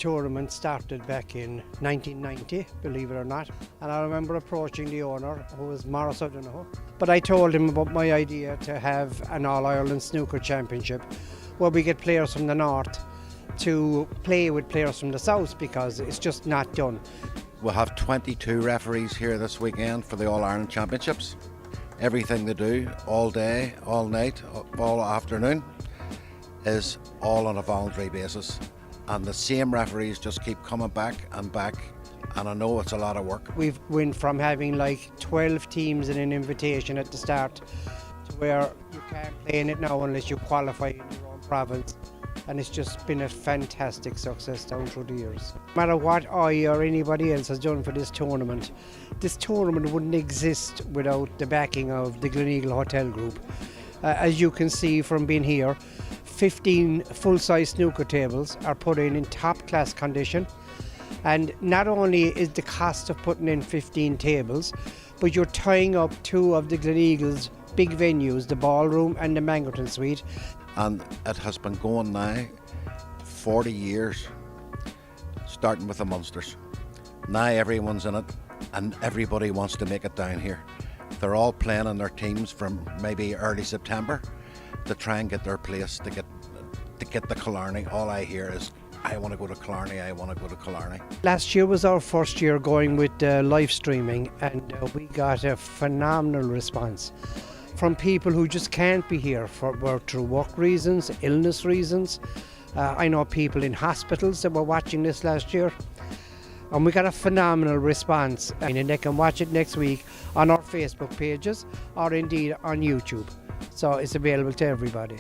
tournament started back in 1990, believe it or not. And I remember approaching the owner, who was Morris O'Donoghue. But I told him about my idea to have an All-Ireland Snooker Championship where we get players from the north to play with players from the south, because it's just not done. We'll have 22 referees here this weekend for the All-Ireland Championships. Everything they do, all day, all night, all afternoon, is all on a voluntary basis. And the same referees just keep coming back, and I know it's a lot of work. We've went from having like 12 teams in an invitation at the start to where you can't play in it now unless you qualify in your own province. And it's just been a fantastic success down through the years. No matter what I or anybody else has done for this tournament wouldn't exist without the backing of the Gleneagle Hotel Group. As you can see from being here, 15 full-size snooker tables are put in top-class condition. And not only is the cost of putting in 15 tables, but you're tying up two of the Gleneagle's big venues, the Ballroom and the Mangerton Suite. And it has been going now 40 years, starting with the Munsters. Now everyone's in it, and everybody wants to make it down here. They're all playing in their teams from maybe early September to try and get their place, to get the Killarney. All I hear is, I want to go to Killarney, I want to go to Killarney. Last year was our first year going with live streaming, and we got a phenomenal response from people who just can't be here through work reasons, illness reasons. I know people in hospitals that were watching this last year, and we got a phenomenal response. And they can watch it next week on our Facebook pages or indeed on YouTube. So it's available to everybody.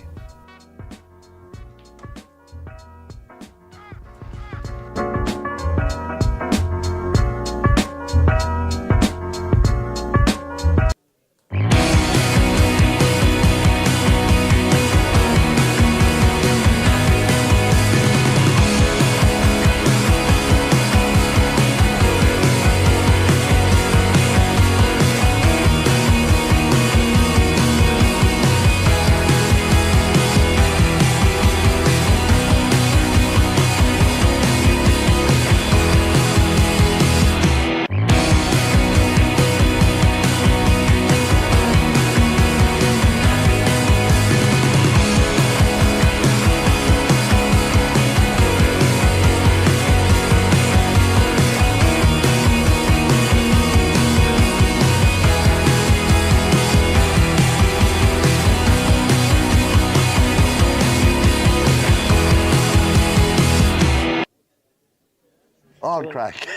All crack.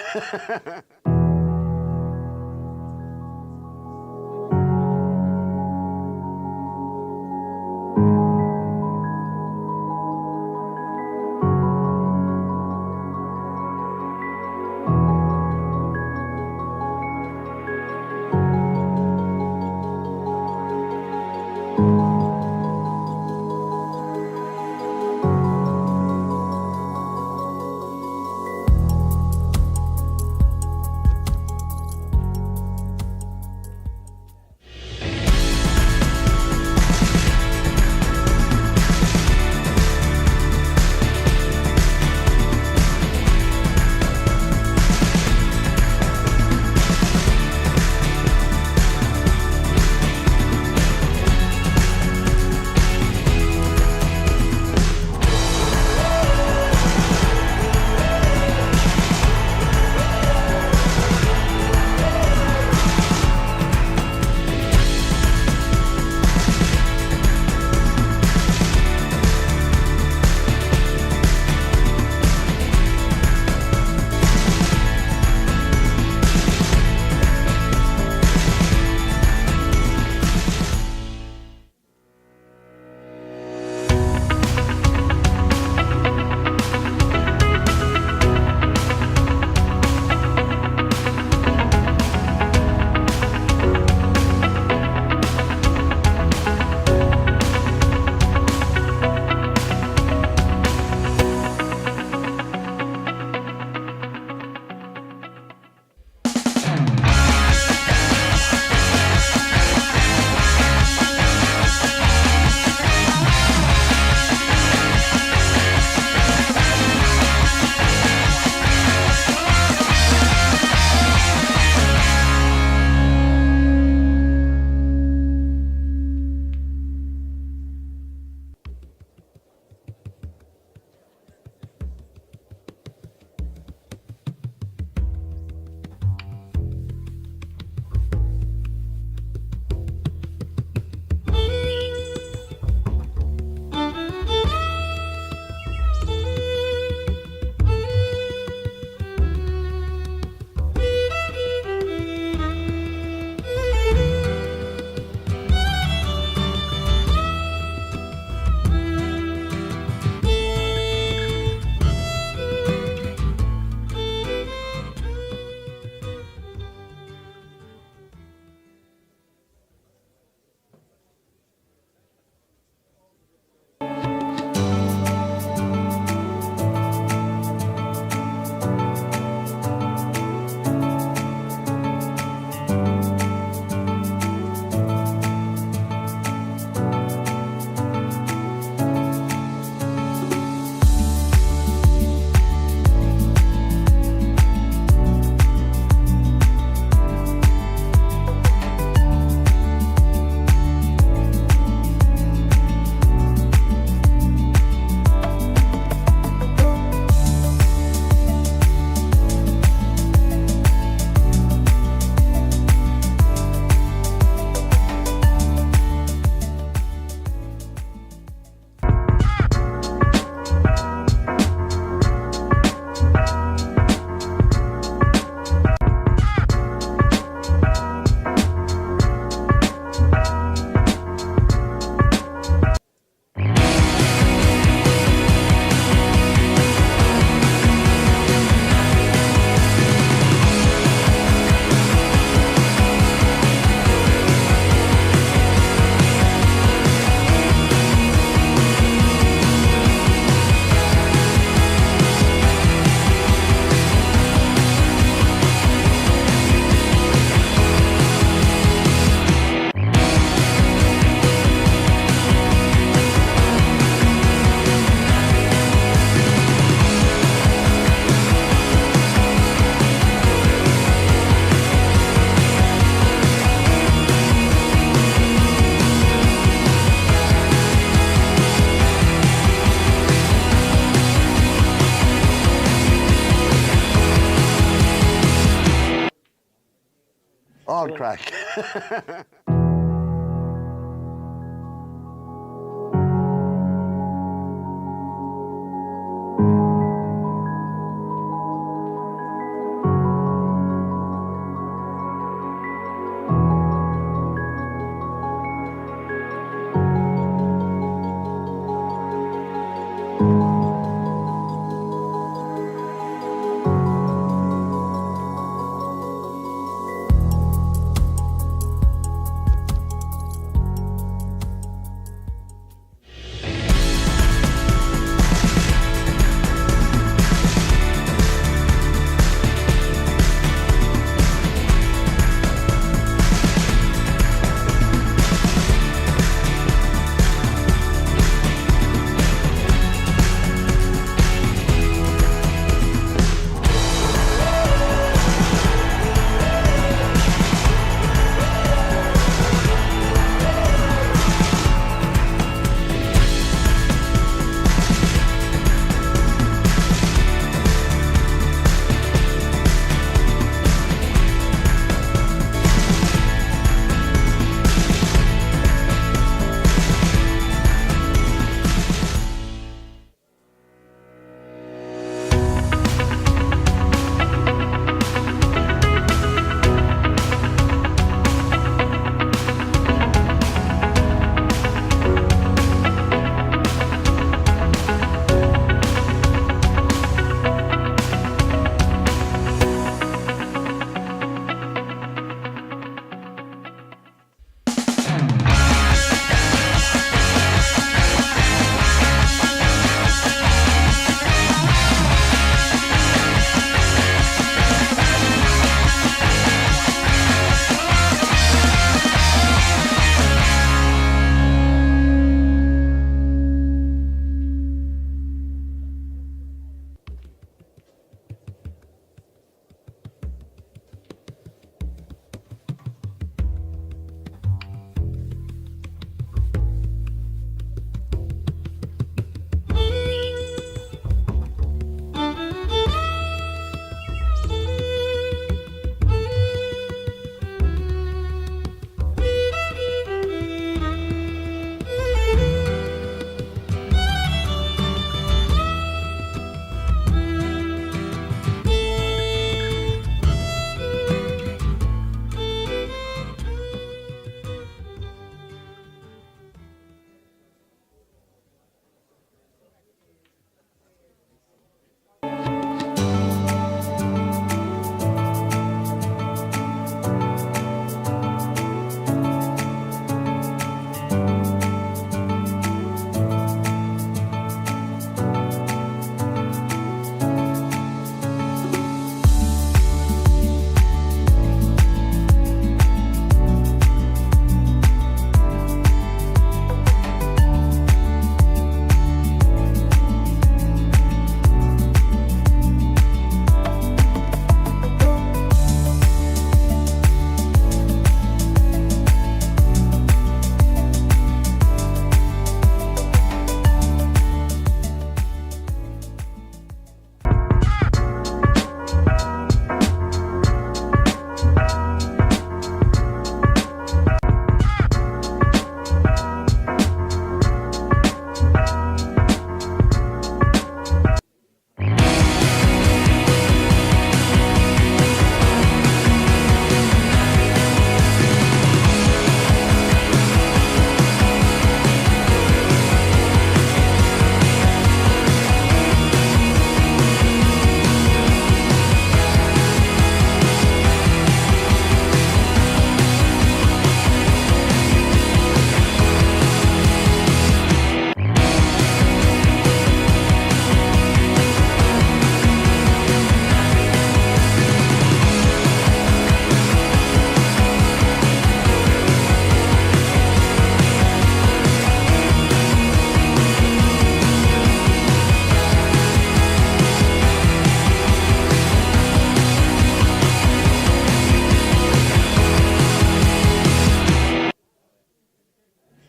All crack.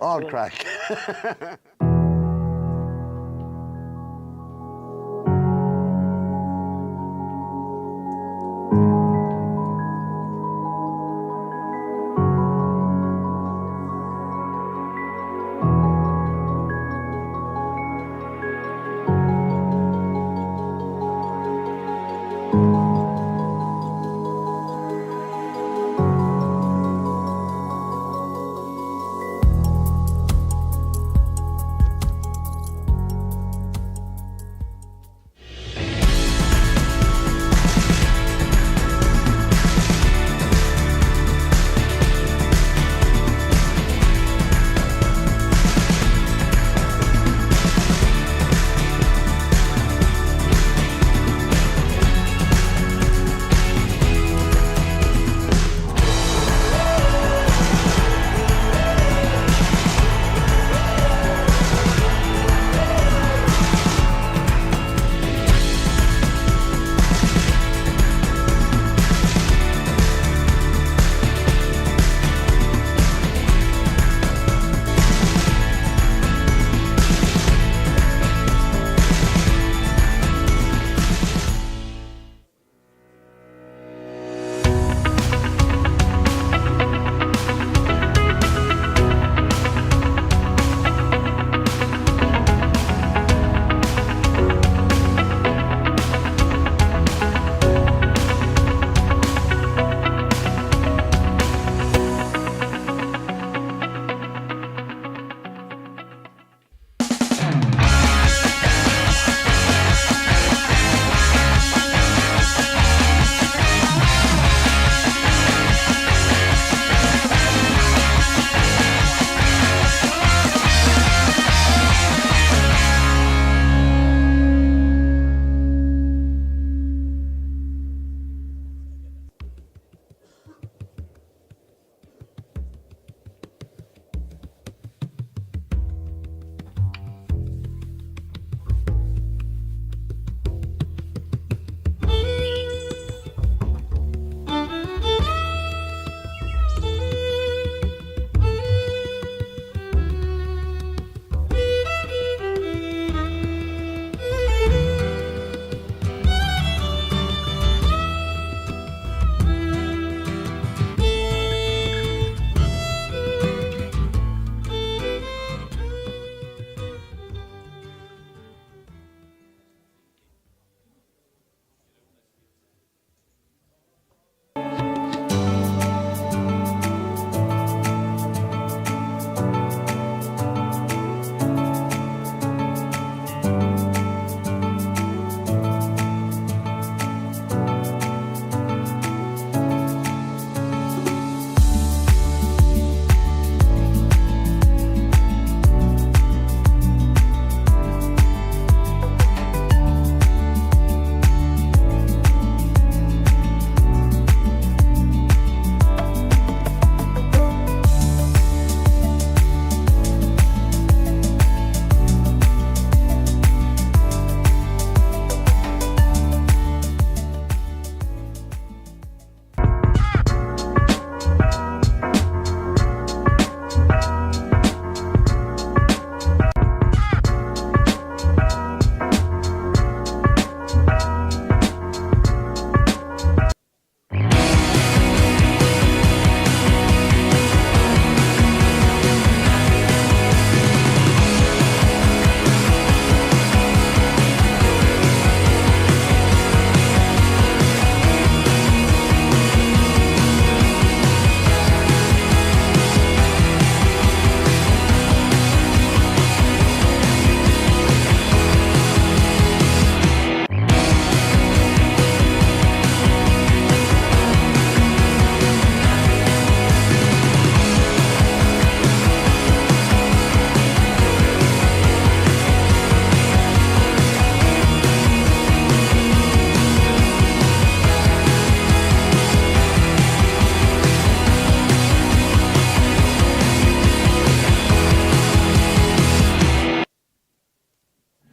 All crack.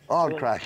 All crack.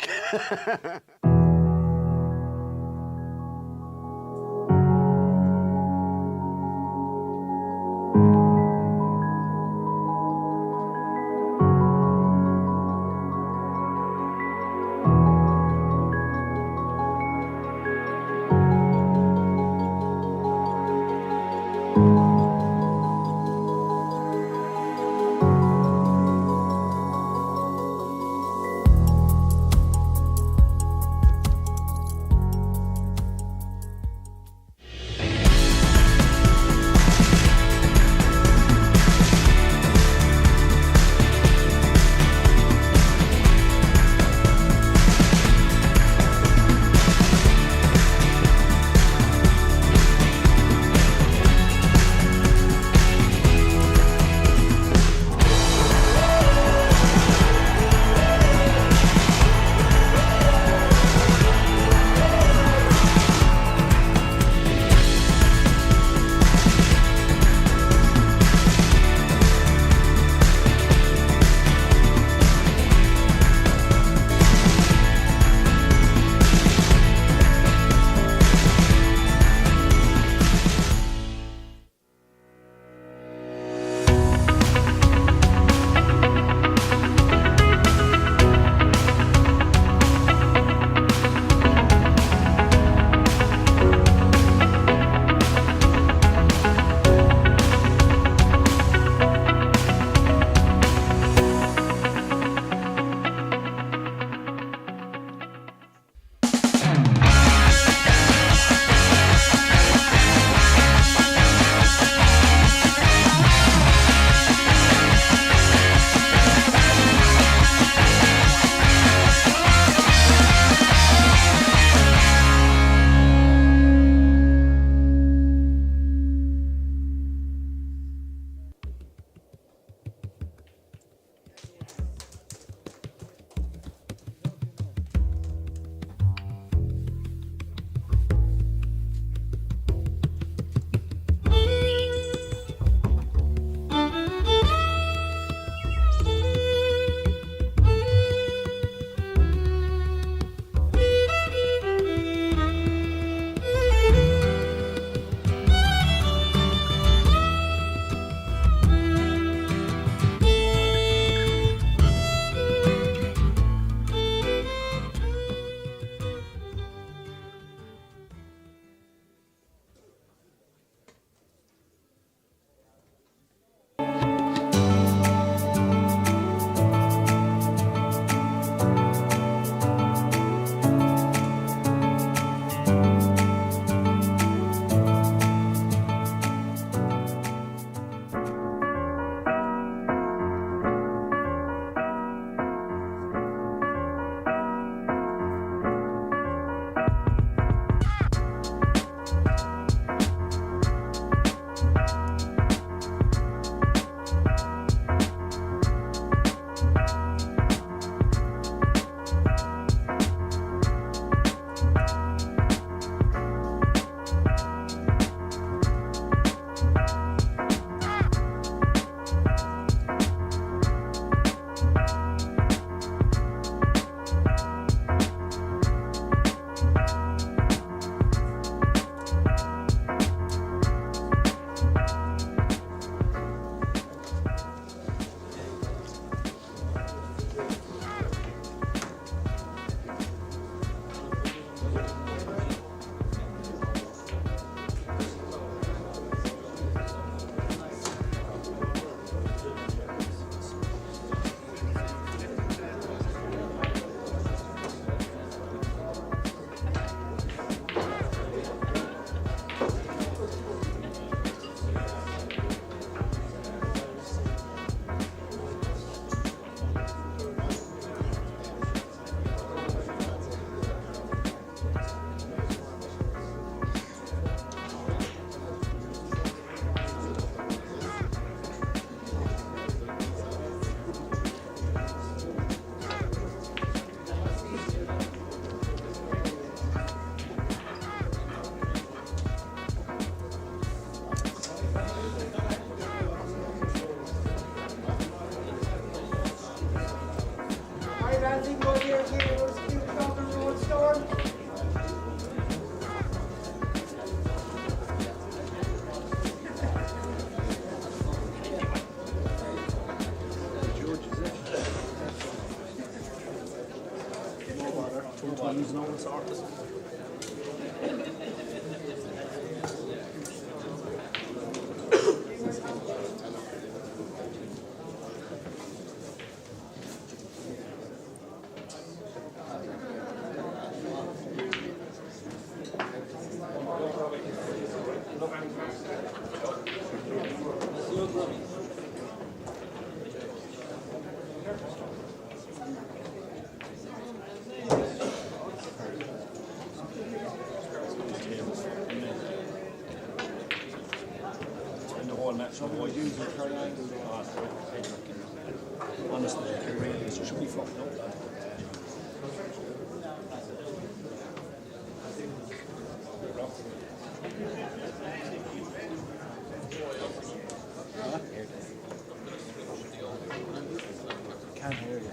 Can't hear you.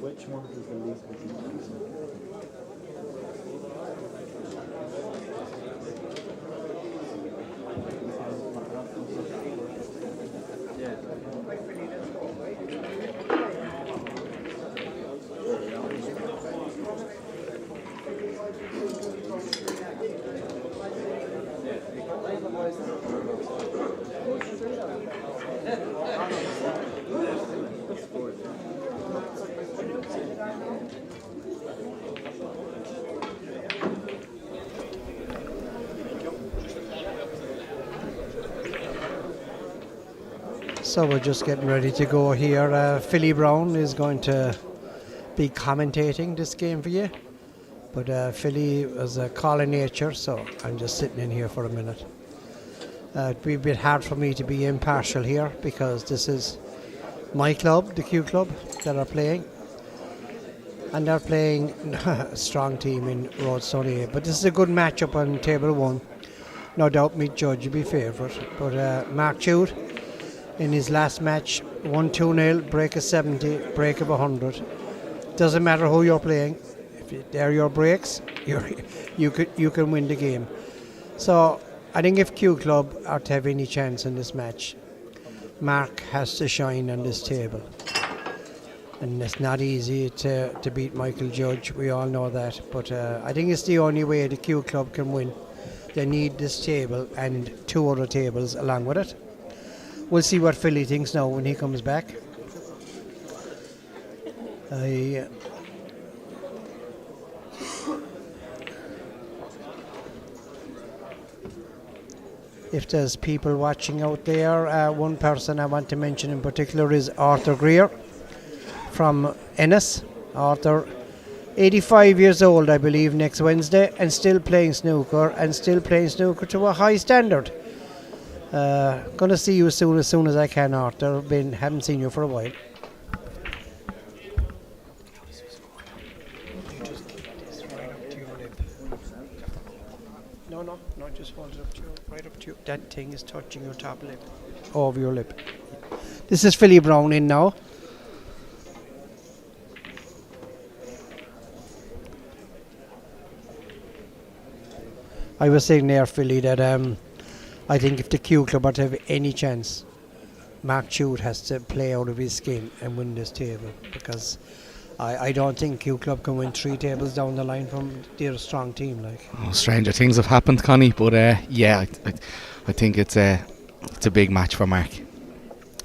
Which one is the least So we're just getting ready to go here. Philly Brown is going to be commentating this game for you. But Philly is a call of nature, so I'm just sitting in here for a minute. It'd be a bit hard for me to be impartial here because this is my club, the Q Club, that are playing. And they're playing a strong team in Roadstone A. But this is a good matchup on table one. No doubt me judge will be favourite. But Mark Jude, in his last match, won 2-0, break of 70, break of 100. Doesn't matter who you're playing. If they're your breaks, you can win the game. So I think if Q Club are to have any chance in this match, Mark has to shine on this table. And it's not easy to beat Michael Judge, we all know that. But I think it's the only way the Q Club can win. They need this table and two other tables along with it. We'll see what Philly thinks now when he comes back. If there's people watching out there, one person I want to mention in particular is Arthur Greer from Ennis. Arthur, 85 years old, I believe, next Wednesday, and still playing snooker to a high standard. Going to see you as soon as I can, Arthur. Haven't seen you for a while. No, just hold it up to you, right up to you. That thing is touching your top lip, over your lip. This is Philly Brown in now. I was saying there, Philly, that I think if the Q Club are to have any chance, Mark Chute has to play out of his skin and win this table, because I don't think Q Club can win 3 tables down the line from their strong team. Like, Stranger things have happened, Connie, but yeah, I think it's a big match for Mark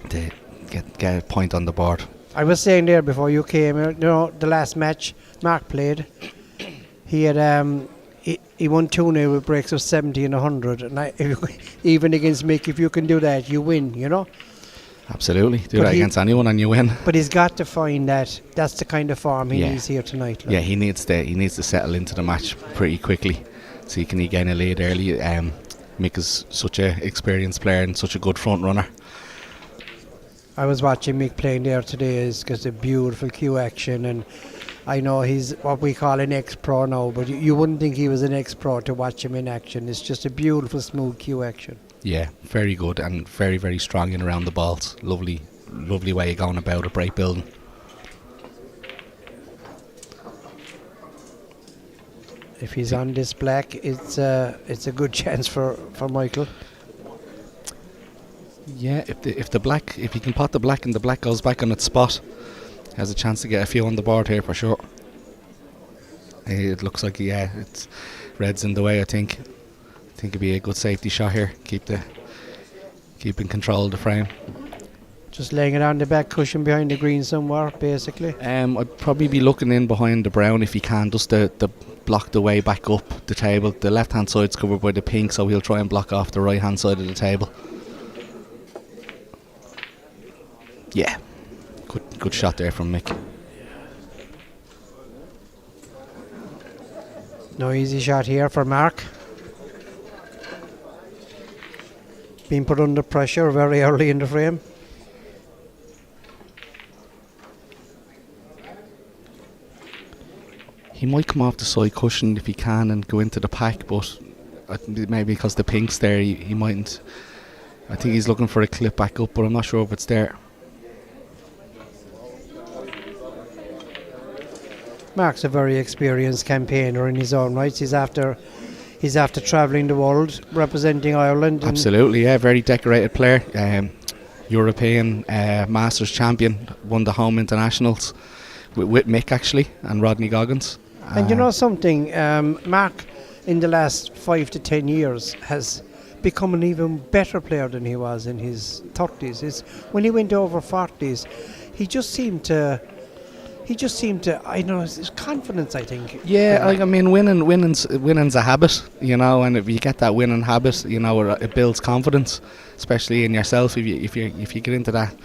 to get a point on the board. I was saying there before you came, the last match Mark played, he had he won 2-0 with breaks of 70 and 100, and even against Mick, if you can do that, you win, Absolutely, do But that against anyone and you win. But he's got to find that's the kind of form he needs here tonight. Like. Yeah, he needs to settle into the match pretty quickly, so he can gain a lead early. Mick is such an experienced player and such a good front runner. I was watching Mick playing there today. It's got a beautiful cue action, and I know he's what we call an ex-pro now, but you wouldn't think he was an ex-pro to watch him in action. It's just a beautiful, smooth cue action. Yeah, very good and very, very strong in around the balls. Lovely way of going about it, break building. If he's on this black, it's a good chance for Michael. Yeah, if he can pot the black and the black goes back on its spot, has a chance to get a few on the board here for sure. It looks like it's red's in the way. I think it'd be a good safety shot here. Keep in control of the frame. Just laying it on the back cushion behind the green somewhere, basically. I'd probably be looking in behind the brown if he can, just to block the way back up the table. The left hand side's covered by the pink, so he'll try and block off the right hand side of the table. Yeah, good shot there from Mick. No easy shot here for Mark. Being put under pressure very early in the frame. He might come off the side cushion if he can and go into the pack, but maybe because the pink's there, he mightn't. I think he's looking for a clip back up, but I'm not sure if it's there. Mark's a very experienced campaigner in his own right. He's after travelling the world, representing Ireland. Absolutely, yeah, very decorated player. European Masters champion, won the home internationals with Mick actually and Rodney Goggins. And you know something, Mark in the last 5 to 10 years has become an even better player than he was in his 30s. When he went over 40s, he just seemed to, I know, his confidence, I think. Yeah, I mean, winning's a habit, and if you get that winning habit, it builds confidence, especially in yourself. If you get into that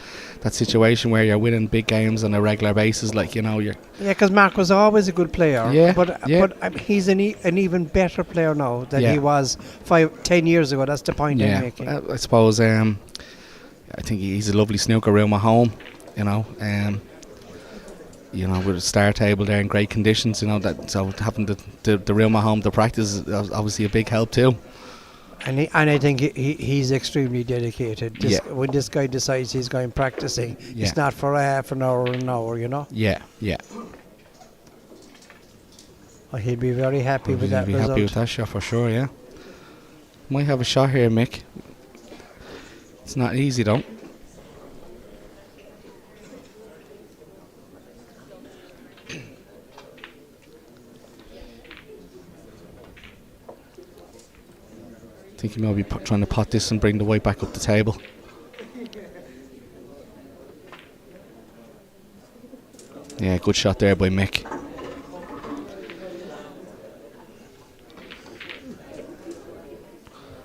situation where you're winning big games on a regular basis, you're. Yeah, because Mark was always a good player. Yeah, but he's an even better player now than he was 10 years ago. That's the point I'm making. I suppose. I think he's a lovely snooker room at home. With a star table there in great conditions, so having the room at home to practice is obviously a big help too. And I think he's extremely dedicated. When this guy decides he's going practicing, it's not for a half an hour or an hour, Yeah. Well, he'll be very happy with that result. He'll be happy with that shot for sure, yeah. Might have a shot here, Mick. It's not easy though. I think he might be trying to pot this and bring the white back up the table. Yeah, good shot there by Mick.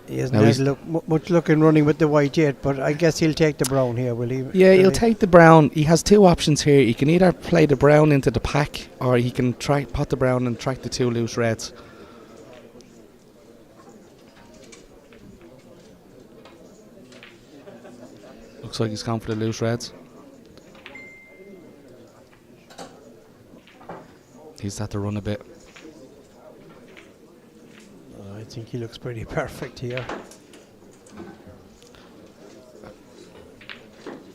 He hasn't had much luck in running with the white yet, but I guess he'll take the brown here, will he? Yeah, he'll take the brown. He has two options here. He can either play the brown into the pack, or he can pot the brown and track the two loose reds. Looks like he's gone for the loose reds. He's had to run a bit. think he looks pretty perfect here.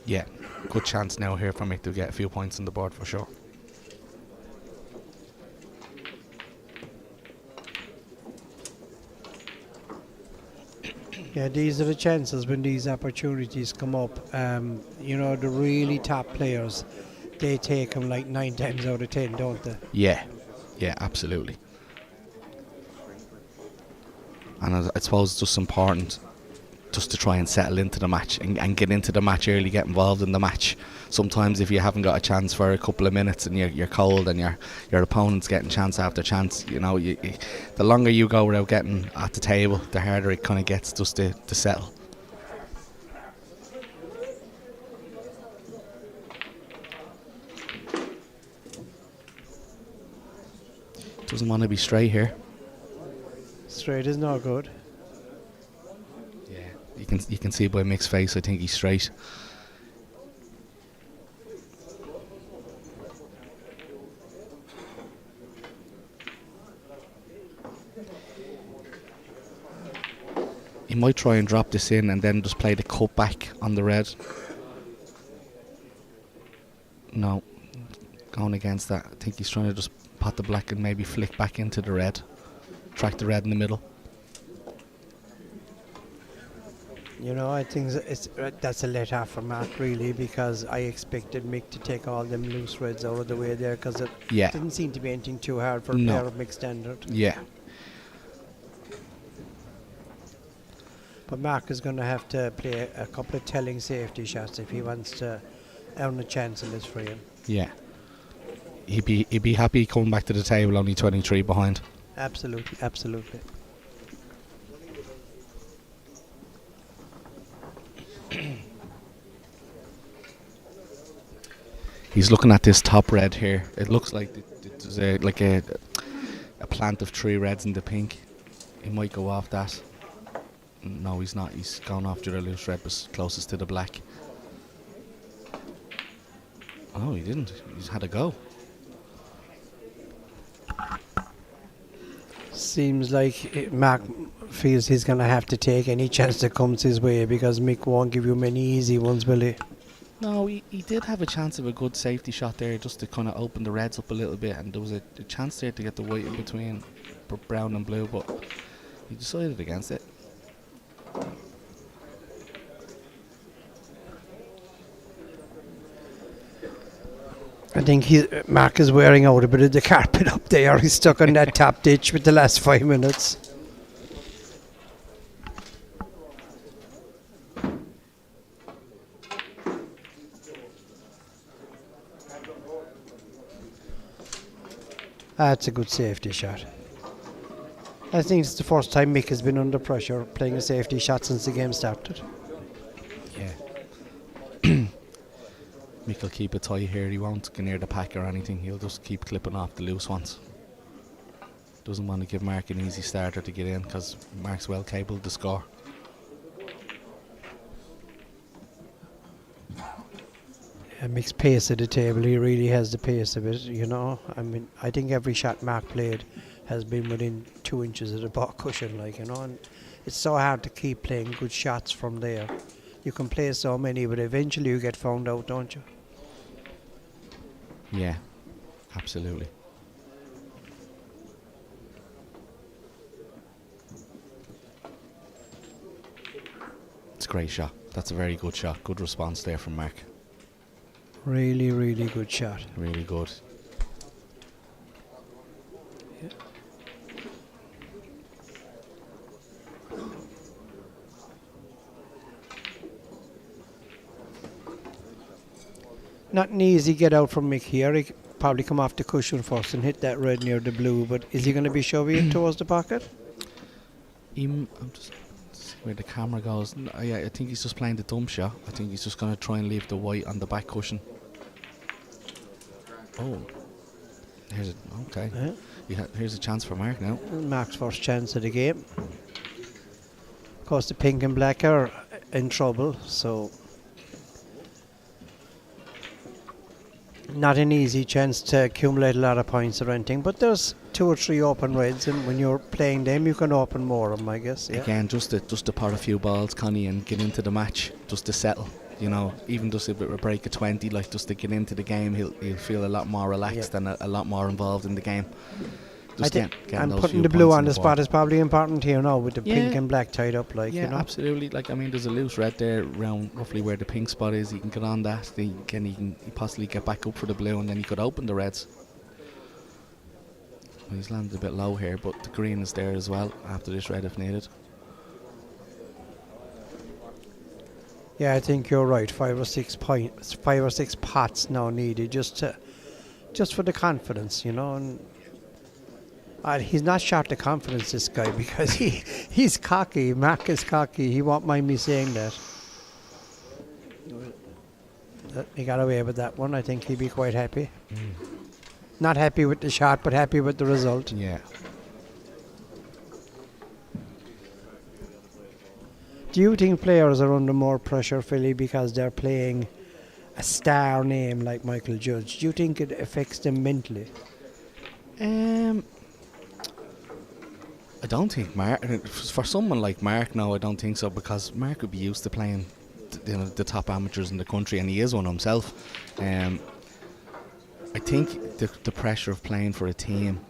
Yeah, good chance now here for Mick to get a few points on the board for sure. Yeah, these are the chances when these opportunities come up. You know, the really top players, they take them like 9 times out of 10, don't they? Yeah, absolutely. And I suppose it's just important just to try and settle into the match and get into the match early, get involved in the match. Sometimes if you haven't got a chance for a couple of minutes and you're cold and your opponent's getting chance after chance, you know, the longer you go without getting at the table, the harder it kind of gets just to settle. Doesn't want to be straight here. Straight is not good. Yeah, you can see by Mick's face, I think he's straight. He might try and drop this in and then just play the cut back on the red. No, going against that. I think he's trying to just pot the black and maybe flick back into the red. Track the red in the middle. You know, I think that's a let off for Mark, really, because I expected Mick to take all them loose reds out of the way there, because it didn't seem to be anything too hard for a player of Mick standard. Yeah. But Mark is going to have to play a couple of telling safety shots if he wants to earn a chance in this frame. Yeah. He'd be happy coming back to the table only 23 behind. Absolutely, absolutely. He's looking at this top red here. It looks like there's a plant of 3 reds in the pink. He might go off that. No, he's not. He's gone after the loose red, was closest to the black. Oh, he didn't. He's had a go. Seems like Mark feels he's going to have to take any chance that comes his way, because Mick won't give you many easy ones, will he? No, he did have a chance of a good safety shot there, just to kind of open the reds up a little bit, and there was a chance there to get the white in between brown and blue, but he decided against it. I think Mark is wearing out a bit of the carpet up there. He's stuck on that top ditch with the last 5 minutes. That's a good safety shot. I think it's the first time Mick has been under pressure playing a safety shot since the game started. Yeah. Mick will keep it tight here. He won't go near the pack or anything. He'll just keep clipping off the loose ones. Doesn't want to give Mark an easy starter to get in, because Mark's well capable to score. Mick's pace at the table, he really has the pace of it, you know. I mean, I think every shot Mark played has been within 2 inches of the back cushion, like, you know. And it's so hard to keep playing good shots from there. You can play so many, but eventually you get found out, don't you? Yeah, absolutely. It's a great shot. That's a very good shot. Good response there from Mark. Really, really good shot. Really good. Yeah. Not an easy get out from Mick here. He probably come off the cushion first and hit that red near the blue, but is he going to be shoving it towards the pocket? I'm just see where the camera goes. Yeah, I think he's just playing the dump shot. I think he's just going to try and leave the white on the back cushion. Oh, here's it. Okay. Here's a chance for Mark now. Mark's first chance of the game. Of course, the pink and black are in trouble, so not an easy chance to accumulate a lot of points or anything. But there's two or three open reds, and when you're playing them, you can open more of them, I guess. Yeah. Again, just to pot a few balls, Connie, and get into the match, just to settle. You know, even just if it were a break of 20, like just to get into the game, he'll feel a lot more relaxed and a lot more involved in the game. I think, and putting the blue on the spot is probably important here now with the pink and black tied up, like, yeah, you know. absolutely. Like, I mean, there's a loose red there around roughly where the pink spot is. He can get on that. Then he can possibly get back up for the blue, and then he could open the reds. Well, he's landed a bit low here, but the green is there as well after this red if needed. Yeah, I think you're right. 5 or 6 points, 5 or 6 pots now needed just for the confidence, you know. And he's not short of confidence, this guy, because he's cocky. Mark is cocky. He won't mind me saying that. He got away with that one. I think he'd be quite happy. Not happy with the shot, but happy with the result. Yeah. Do you think players are under more pressure, Philly, because they're playing a star name like Michael Judge? Do you think it affects them mentally? I don't think Mark, for someone like Mark, no, I don't think so, because Mark would be used to playing the top amateurs in the country, and he is one himself. I think the pressure of playing for a team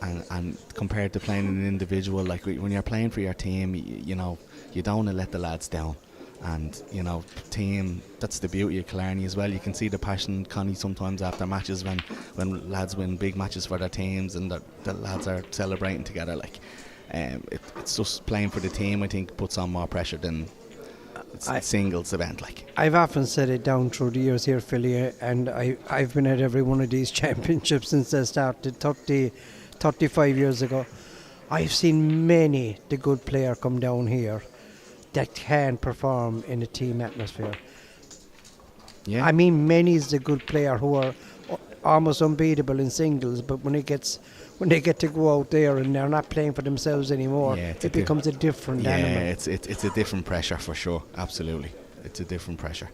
and compared to playing an individual, like when you're playing for your team, you know, you don't want to let the lads down. And, you know, team, that's the beauty of Killarney as well. You can see the passion, Connie, sometimes after matches when lads win big matches for their teams and the lads are celebrating together. Like, it's just playing for the team, I think, puts on more pressure than a singles event. Like, I've often said it down through the years here, Philly, and I've been at every one of these championships since they started 35 years ago. I've seen many the good player come down here that can perform in a team atmosphere. yeah, I mean, many's the good player who are almost unbeatable in singles, but when they get to go out there and they're not playing for themselves anymore, it becomes a different animal. Yeah, it's a different pressure for sure. Absolutely, it's a different pressure.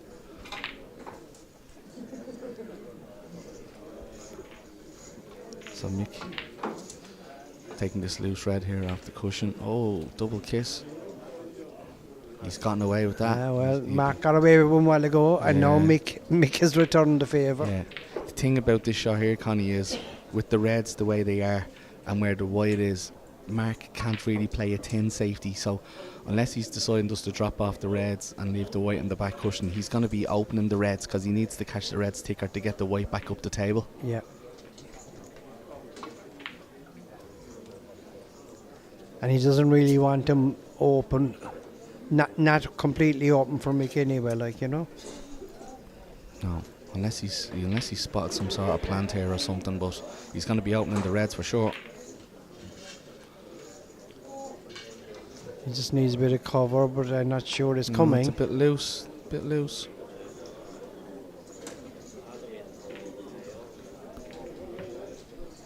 So Mick taking this loose red here off the cushion. Oh, double kiss. He's gotten away with that. Well, Mark got away with one while ago, and now Mick has returned the favour. Yeah. The thing about this shot here, Connie, is with the reds the way they are and where the white is, Mark can't really play a thin safety. So unless he's deciding just to drop off the reds and leave the white on the back cushion, he's going to be opening the reds because he needs to catch the reds ticker to get the white back up the table. Yeah. And he doesn't really want them open. Not completely open for Mick anyway, like, you know. No, unless he's spotted some sort of plant here or something, but he's going to be opening the reds for sure. He just needs a bit of cover, but I'm not sure it's coming. It's a bit loose,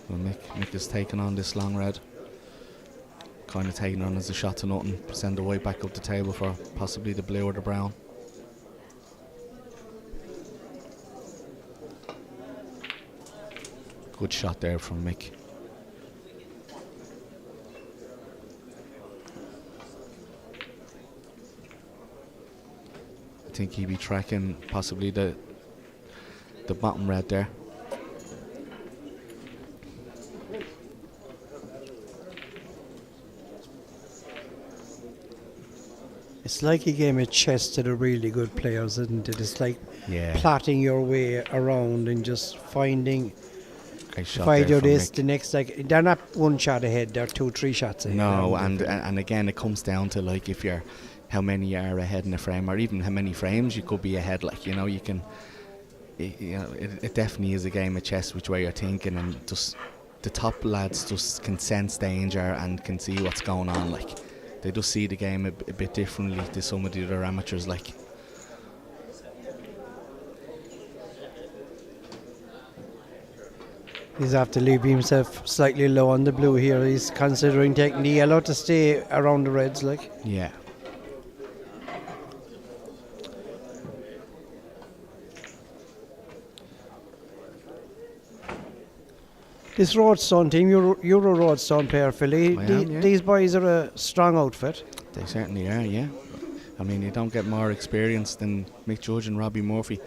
Well, Mick is taking on this long red. Kind of taking on as a shot to nothing. Send the white back up the table for possibly the blue or the brown. Good shot there from Mick. I think he'd be tracking possibly the bottom red there. It's like a game of chess to the really good players, isn't it? It's like plotting your way around and just finding, if I do this, the next, like, they're not one shot ahead, they're 2-3 shots ahead. No, and again, it comes down to, like, if you're, how many you are ahead in a frame, or even how many frames you could be ahead. Like, you know, you can, it definitely is a game of chess, which way you're thinking, and just the top lads just can sense danger and can see what's going on. Like, they just see the game a bit differently to some of the other amateurs. Like, he's after leaving himself slightly low on the blue here. He's considering taking the yellow to stay around the reds, like. Yeah. This Roadstone team, Euro Roadstone pair, Philly, Yeah. these boys are a strong outfit. They certainly are, yeah. I mean, you don't get more experience than Mick Judge and Robbie Murphy.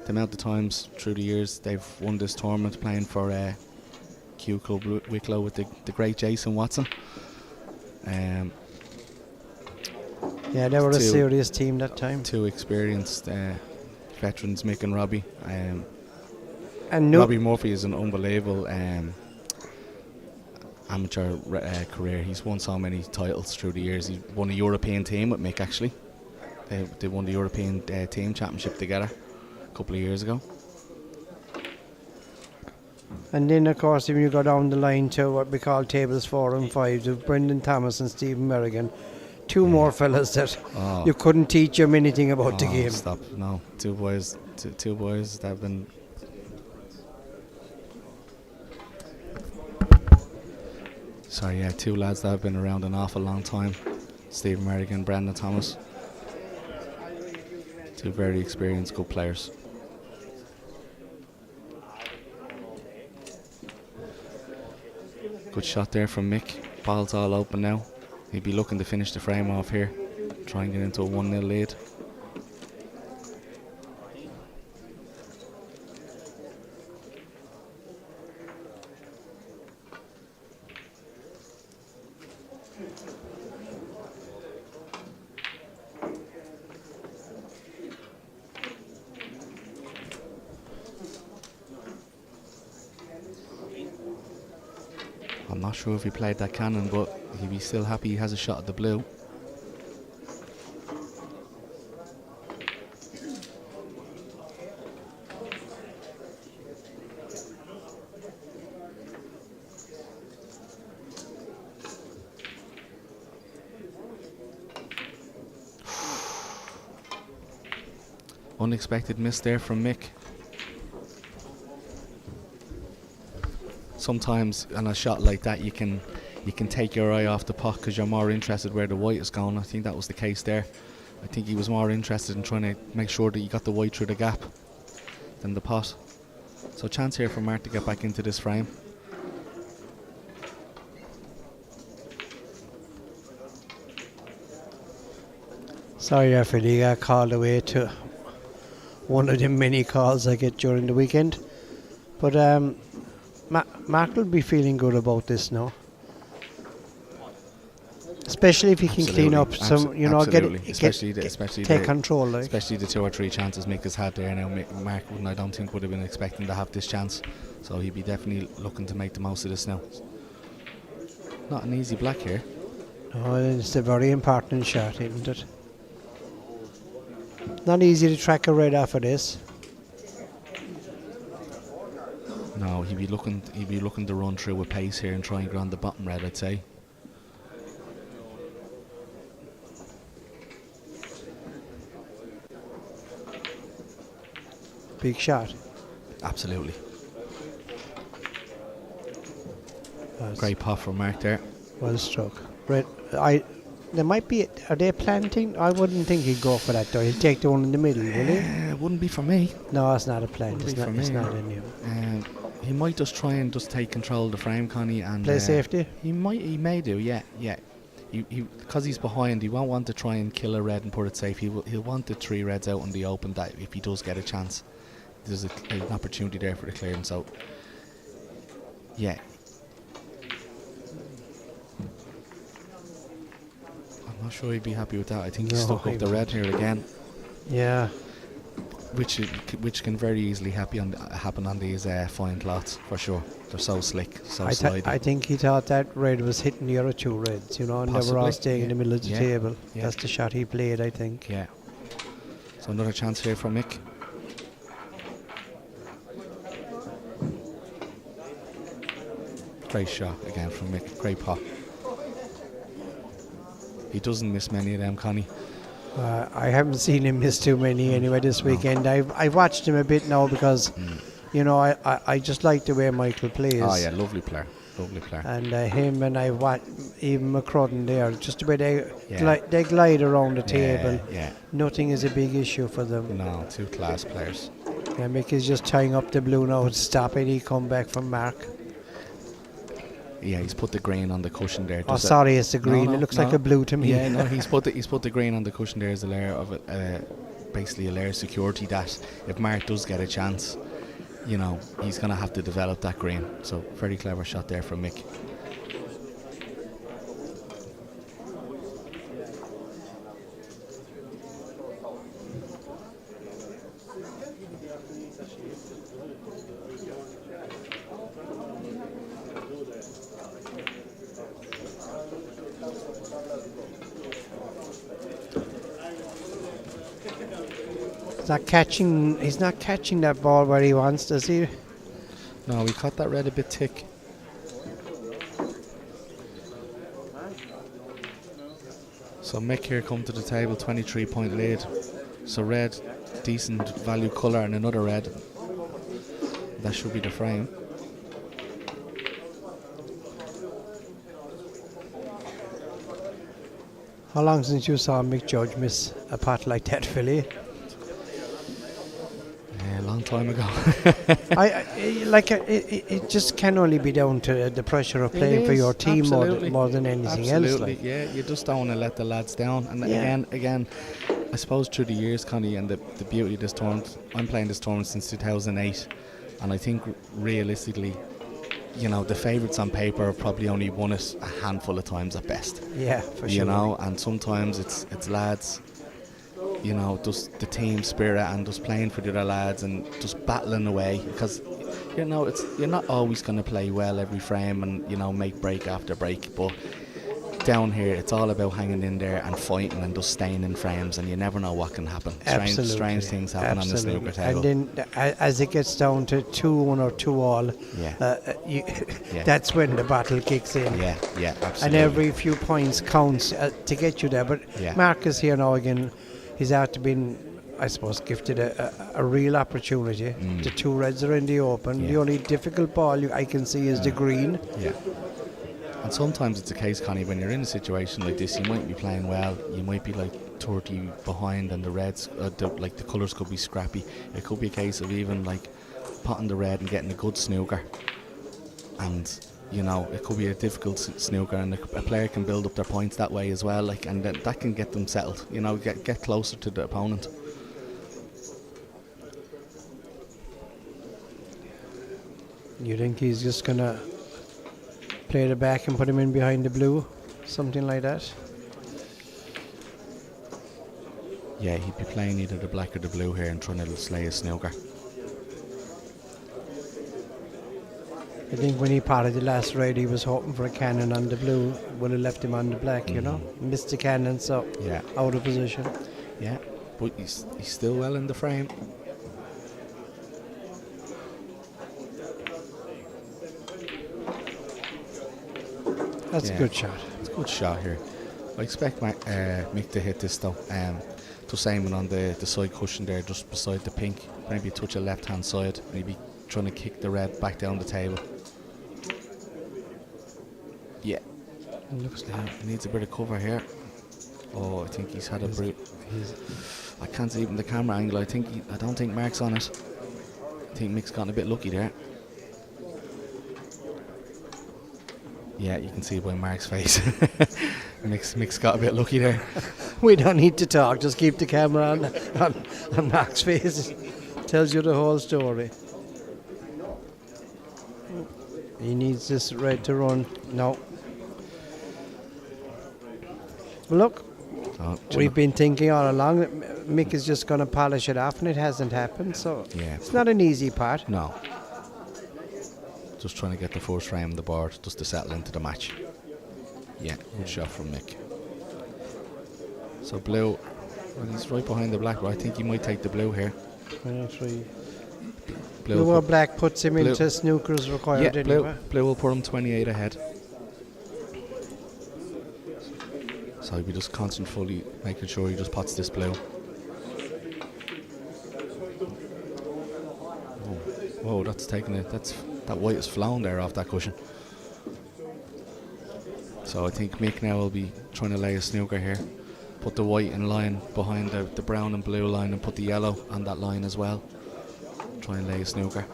The amount of times through the years they've won this tournament playing for Q Club Wicklow with the great Jason Watson. Yeah, they were a serious team that time. Two experienced veterans, Mick and Robbie. And Robbie Murphy is an unbelievable amateur career. He's won so many titles through the years. He won a European team with Mick, actually. They won the European team championship together a couple of years ago. And then, of course, if you go down the line to what we call tables 4 and 5, with Brendan Thomas and Stephen Merrigan, two more fellas that you couldn't teach them anything about the game. Stop! No, two boys that have been. Sorry, yeah, two lads that have been around an awful long time. Stephen Merrigan and Brendan Thomas. Two very experienced, good players. Good shot there from Mick. Ball's all open now. He'd be looking to finish the frame off here. Try and get into a 1-0 lead. I'm not sure if he played that cannon, but he'd be still happy he has a shot at the blue. Unexpected miss there from Mick. Sometimes on a shot like that you can take your eye off the puck because you're more interested where the white is going. I think that was the case there. I think he was more interested in trying to make sure that he got the white through the gap than the pot. So chance here for Mark to get back into this frame. Sorry, I feel he got called away to one of the many calls I get during the weekend. But Mark will be feeling good about this now. Especially if he can clean up some, take control. Like. Especially the 2 or 3 chances Mick has had there now. Mark, I don't think, would have been expecting to have this chance. So he'd be definitely looking to make the most of this now. Not an easy black here. No, it's a very important shot, isn't it? Not easy to track a red off of this. No, he'd be looking to run through with pace here and try and get on the bottom red, I'd say. Big shot. Absolutely. Great pot from Mark there. Well struck. Red. There might be. Are they planting? I wouldn't think he'd go for that though. He'll take the one in the middle, will he? It wouldn't be for me. No, it's not a plant. It's not in him. He might just try and just take control of the frame, Connie, and play safety. He may do. Yeah. Because he's behind, he won't want to try and kill a red and put it safe. He'll want the 3 reds out in the open. That if he does get a chance, there's an opportunity there for the clearance out. Yeah. I'm not sure he'd be happy with that. I think he stuck up the red here again. Yeah. Which can very easily happen on these fine cloths for sure. They're so slick, so slidey. I think he thought that red was hitting the other 2 reds, and they were all staying in the middle of the table. Yeah. That's the shot he played, I think. Yeah. So another chance here for Mick. Great shot again from Mick. Great pot. He doesn't miss many of them, Connie. I haven't seen him miss too many anyway this weekend. I've watched him a bit now because, I just like the way Michael plays. Oh yeah, lovely player. And him and I've watched even McCrudden there, just the way they glide around the table. Yeah. Nothing is a big issue for them. No, 2 class players. Yeah, Mick is just tying up the blue now to stop any comeback from Mark. Yeah, he's put the green on the cushion there. Oh, Does sorry, it's the green. No, It looks no. like a blue to me. Yeah, no, he's put the green on the cushion there as a layer of basically a layer of security that if Mark does get a chance, you know, he's going to have to develop that green. So very clever shot there from Mick. He's not catching that ball where he wants, does he? No, we caught that red a bit thick. So Mick here come to the table, 23-point lead. So red, decent value colour, and another red. That should be the frame. How long since you saw Mick Judge miss a pot like that, Philly? A long time ago. It just can only be down to the pressure of playing for your team more than anything else. Like. Yeah, you just don't want to let the lads down. And again, I suppose through the years, Connie, and the beauty of this tournament, I'm playing this tournament since 2008, and I think realistically, you know, the favourites on paper have probably only won it a handful of times at best. Yeah, for sure. You know, and sometimes it's lads, you know, just the team spirit and just playing for the other lads and just battling away, because you know you're not always going to play well every frame and, you know, make break after break, but down here it's all about hanging in there and fighting and just staying in frames, and you never know what can happen. Strange things happen on the snooker table. And then as it gets down to 2-1 or 2-all, that's when the battle kicks in. Yeah, absolutely. And every few points counts to get you there. But Marcus here now again, he's out to been, I suppose, gifted a real opportunity. The two reds are in the open. The only difficult ball I can see is the green. Yeah. And sometimes it's a case, Connie, when you're in a situation like this, you might be playing well, you might be like 30 behind, and the reds, the colours could be scrappy. It could be a case of even like potting the red and getting a good snooker. And, you know, it could be a difficult snooker, and a player can build up their points that way as well, like, and that can get them settled, you know, get closer to the opponent. You think he's just going to play the back and put him in behind the blue? Something like that? Yeah, he'd be playing either the black or the blue here and trying to slay a snooker. I think when he parted the last raid, he was hoping for a cannon on the blue. Would have left him on the black, you know? Missed the cannon, so out of position. Yeah, but he's still well in the frame. That's a good shot. It's a good shot here. I expect Mick to hit this though. Just aiming on the side cushion there, just beside the pink. Maybe a touch of left hand side. Maybe trying to kick the red back down the table. Yeah. It looks like He needs a bit of cover here. Oh, I think he's had a brute. I can't see even the camera angle. I don't think Mark's on it. I think Mick's gotten a bit lucky there. Yeah, you can see it by Mark's face. Mick's got a bit lucky there. We don't need to talk, just keep the camera on Mark's face. Tells you the whole story. He needs this red to run. No. Look, we've been thinking all along that Mick is just going to polish it off, and it hasn't happened, so it's not an easy part. No. Just trying to get the first frame on the board just to settle into the match. Yeah, good shot from Mick. So blue, well, he's right behind the black, but I think he might take the blue here. 23. Blue or black puts him into snookers required anyway. Blue will put him 28 ahead. So he'll be just constantly making sure he just pots this blue. Whoa, that's taking it. That white is flown there off that cushion. So I think Mick now will be trying to lay a snooker here. Put the white in line behind the brown and blue line, and put the yellow on that line as well. Try and lay a snooker.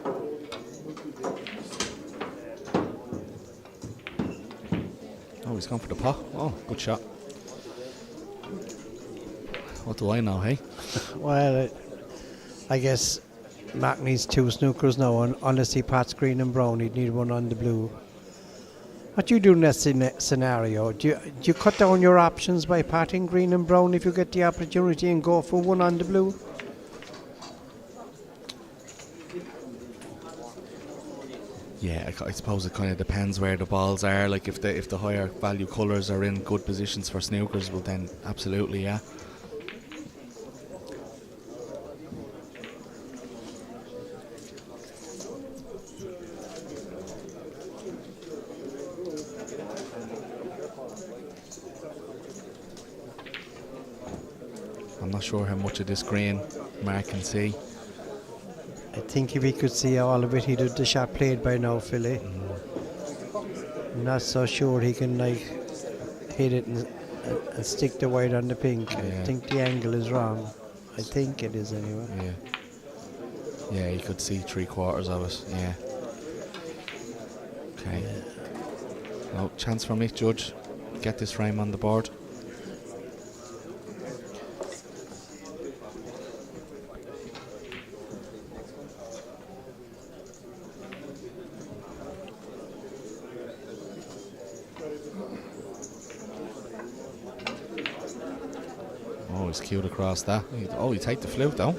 he's gone for the pot. Oh, good shot. What do I know, hey? Well, I guess Mark needs 2 snookers now, unless he pots green and brown, he'd need one on the blue. What do you do in that scenario? Do you cut down your options by potting green and brown if you get the opportunity and go for one on the blue? Yeah, I suppose it kind of depends where the balls are. Like if the higher value colours are in good positions for snookers, well then absolutely, yeah. I'm not sure how much of this green Mark can see. I think if he could see all of it, he'd have the shot played by now, Philly. I'm not so sure he can hit it and stick the white on the pink. Yeah. I think the angle is wrong. I think it is anyway. Yeah. Yeah, you could see 3/4 of it. Yeah. Okay. No chance for Mick Judge. Get this frame on the board. Oh, he's cued across that. He take the flute though.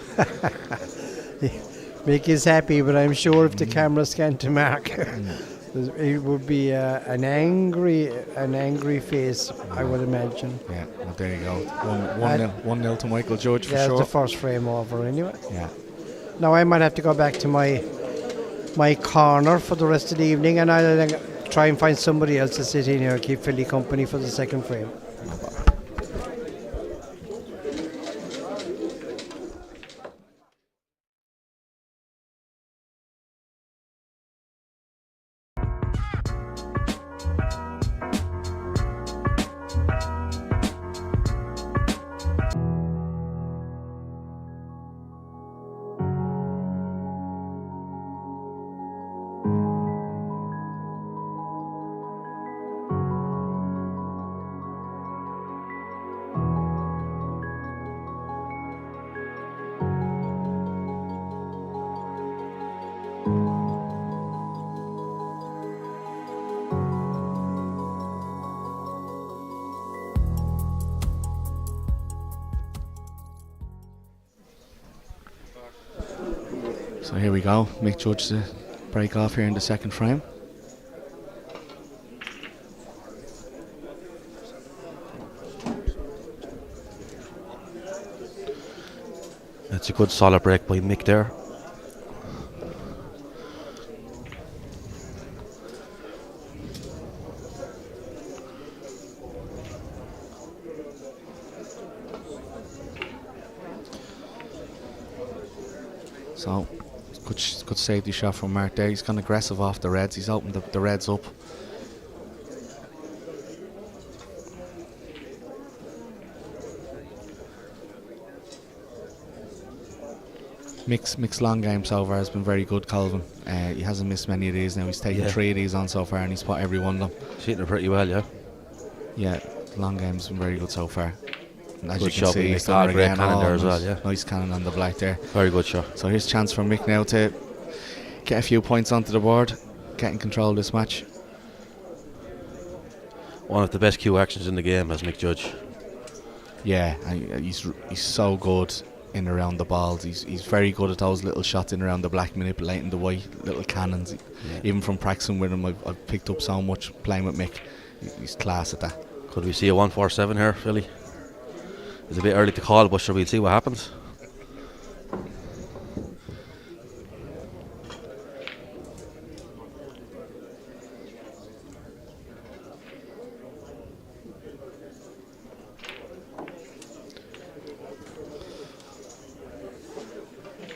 Mick is happy, but I'm sure if the camera scanned to Mark, it would be an angry face, I would imagine. Yeah, well, there you go. 1-0 to Michael Judge for That's sure. the first frame over anyway. Yeah. Now I might have to go back to my corner for the rest of the evening, and I'll then try and find somebody else to sit in here and keep Philly company for the second frame. So here we go. Mick Judge to break off here in the second frame. It's a good solid break by Mick there. So good safety shot from Mark there. He's gone aggressive off the reds. He's opened the reds up. Mick's long game so far has been very good, Colvin. He hasn't missed many of these now. He's taken 3 of these on so far and he's put every one of them. He's hitting it pretty well, yeah. Yeah, the long game's been very good so far. And as Good you can shot see, by he's Mick. done it Great again. cannon there as Nice- well, yeah. Nice cannon on the black there. Very good shot. So here's a chance for Mick now to get a few points onto the board, get in control of this match. One of the best cue actions in the game as Mick Judge. Yeah, and he's so good in and around the balls. He's very good at those little shots in and around the black, manipulating the white, little cannons. Even from practicing with him, I've picked up so much playing with Mick. He's class at that. Could we see a 147 here, Philly? It's a bit early to call, but sure, we'll see what happens.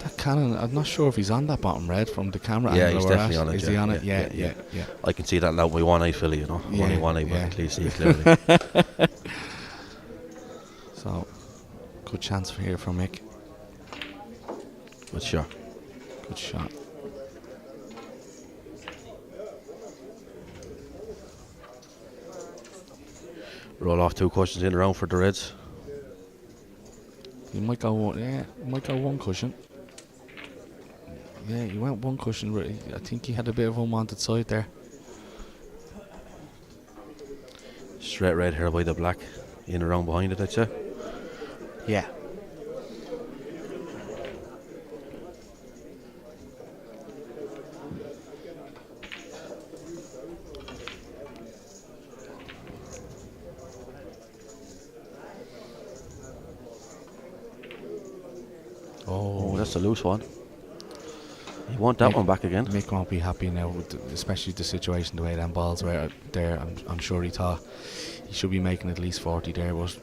That cannon, I'm not sure if he's on that bottom red from the camera Yeah, angle he's we're definitely at. on it. Is he on it? Yeah. I can see that now with one eye, Philly, you know. Yeah, Only one eye, but yeah. at least see it clearly. So, good chance for here from Mick. Good shot. Good shot. Roll off 2 cushions in around for the Reds. He might go one. Yeah, he might go 1 cushion. Yeah, he went 1 cushion. I think he had a bit of unwanted side there. Straight red here by the black. In around behind it, I'd say. Yeah. Oh, that's a loose one. You want that one back again? Mick won't be happy now, especially the situation, the way them balls were there. I'm sure he thought he should be making at least 40 there, but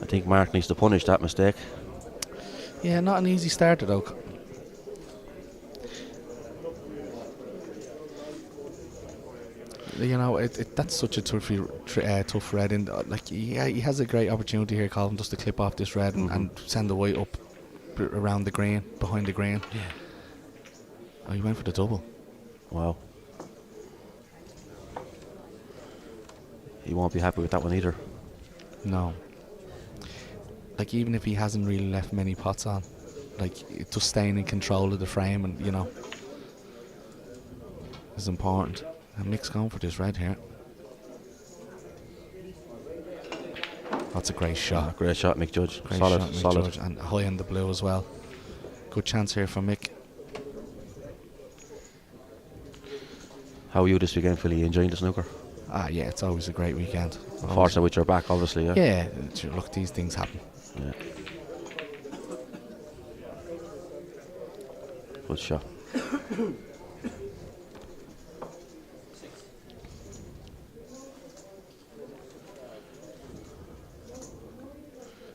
I think Mark needs to punish that mistake. yeah, not an easy starter though. You know, that's such a tough red. He has a great opportunity here, Colin, just to clip off this red and send the white up around the green, behind the green. Yeah. Oh, he went for the double. Wow. He won't be happy with that one either. No. Like, even if he hasn't really left many pots on, like, just staying in control of the frame and, you know, is important. And Mick's going for this red here. That's a great shot. Great shot, Mick Judge. Great Solid, shot, Mick solid. Judge, and high in the blue as well. Good chance here for Mick. How are you this weekend, Philly? You enjoying the snooker? Yeah, it's always a great weekend. Unfortunately, with your back, obviously, yeah. Yeah, look, these things happen. Yeah. Good shot.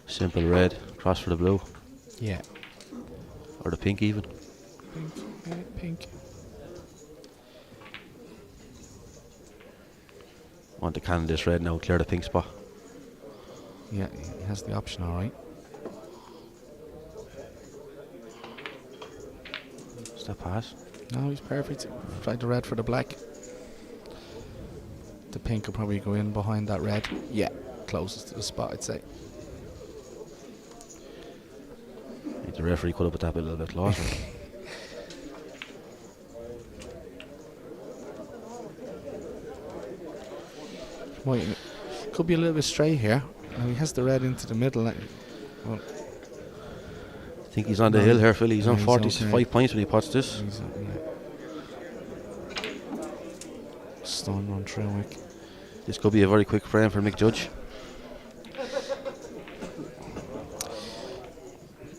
Simple red, cross for the blue. Yeah. Or the pink even. Pink, yeah, pink. Want to cannon this red now, clear the pink spot. Yeah, he has the option, alright. Step pass. No, he's perfect. Tried the red for the black. The pink will probably go in behind that red. Yeah, closest to the spot, I'd say. I think the referee could have put that a little bit closer. Could be a little bit straight here. Now he has the red into the middle. Well, I think he's on the hill here, Philly. He's on he's 45 okay. points when he puts this. Stone run through Mick. This could be a very quick frame for Mick Judge.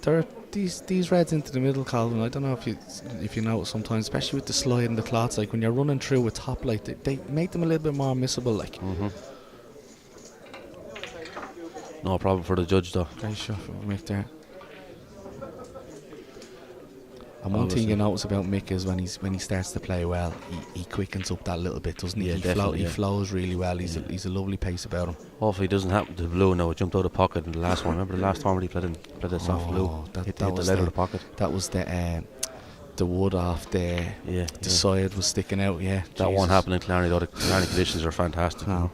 There are these reds into the middle, Calvin. I don't know if you know it sometimes, especially with the slide and the clots. Like when you're running through a top light, they make them a little bit more missable. Like. No problem for the judge though. Great shot from Mick there. And one thing you notice about Mick is when he starts to play well, he quickens up that little bit, doesn't he? Yeah, He flows really well. He's a lovely pace about him. Hopefully it doesn't happen to the blue now. It jumped out of the pocket in the last one. Remember the last time when he played a soft blue? Hit the leather of the pocket. That was the wood off the side was sticking out. Yeah, that won't happen in Clarny though. The Clarny conditions are fantastic. No.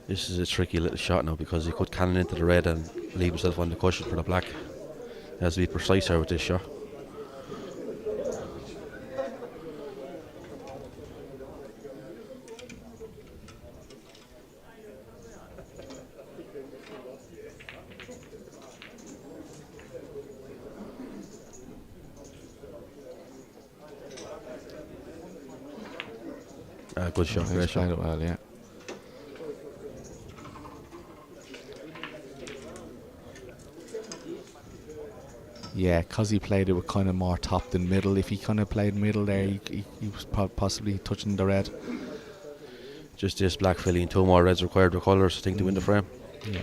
This is a tricky little shot now because he could cannon into the red and leave himself on the cushion for the black. He has to be precise here with this shot. Good shot, great shot. It well, yeah. Yeah, because he played it with kind of more top than middle. If he kind of played middle there, he was possibly touching the red. Just this black filly and 2 more reds required with colours, I think, to win the frame. Yeah.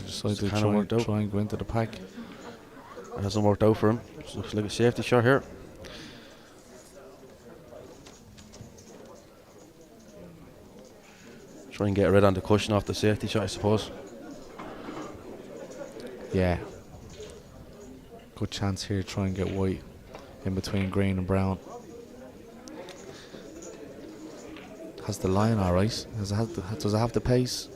decided to kinda worked out. try and go into the pack. It hasn't worked out for him. Looks like a safety shot here. Try and get a red on the cushion off the safety shot, I suppose. Yeah. Good chance here to try and get white in between green and brown. Has the line alright? Does it have the pace?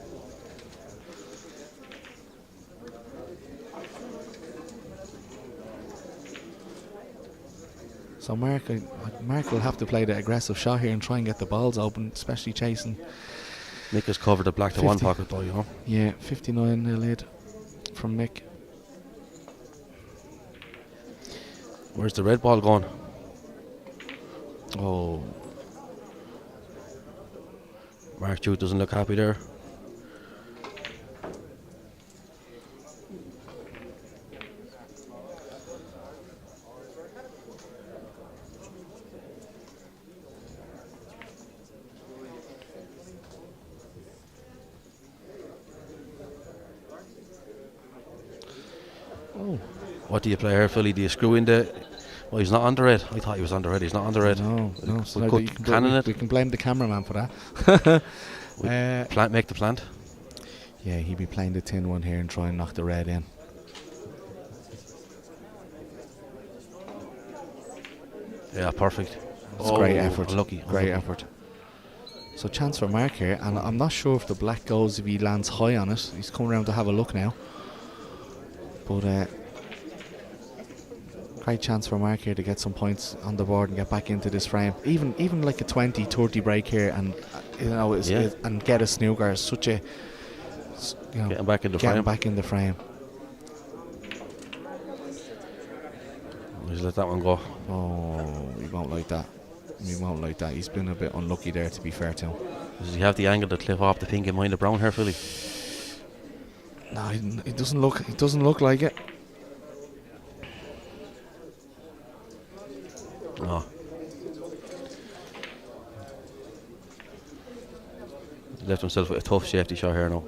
So Mark will have to play the aggressive shot here and try and get the balls open, especially chasing. Mick has covered the black to 50. one pocket though, you know. Yeah, 59 lead from Mick. Where's the red ball going? Oh, Mark Jute doesn't look happy there. oh, What do you play here, Philly? Do you screw in the... Well, he's not on the red. I thought he was on the red. He's not on the red. no. So could you can cannon it. we can blame the cameraman for that. Make the plant. Yeah, he'd be playing the tin one here and try and knock the red in. Yeah, perfect. It's great effort. Lucky. Great effort. So chance for Mark here, and I'm not sure if the black goes if he lands high on it. He's coming around to have a look now. But great chance for Mark here to get some points on the board and get back into this frame. Even like a 20-30 break here, and and get a snooker is such a Getting back in the getting frame. back in the frame. Just let that one go. Oh, he won't like that. He won't like that. He's been a bit unlucky there, to be fair to him. Does he have the angle to clip off the pink and mind the brown here, Philly? No, it doesn't look. It doesn't look like it. No. He left himself with a tough safety shot here now.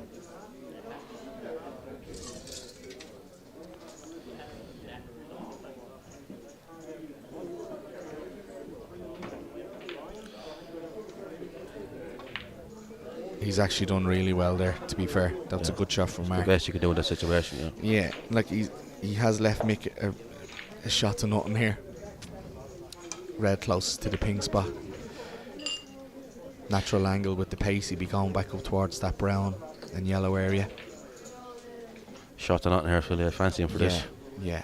He's actually done really well there, to be fair. That's a good shot from The Mark. best you can do in that situation, yeah. Yeah, like he has left Mick a shot to nothing here. Red close to the pink spot. Natural angle with the pace, he'd be going back up towards that brown and yellow area. Shot to nothing here, Philly. I fancy him for this. Yeah.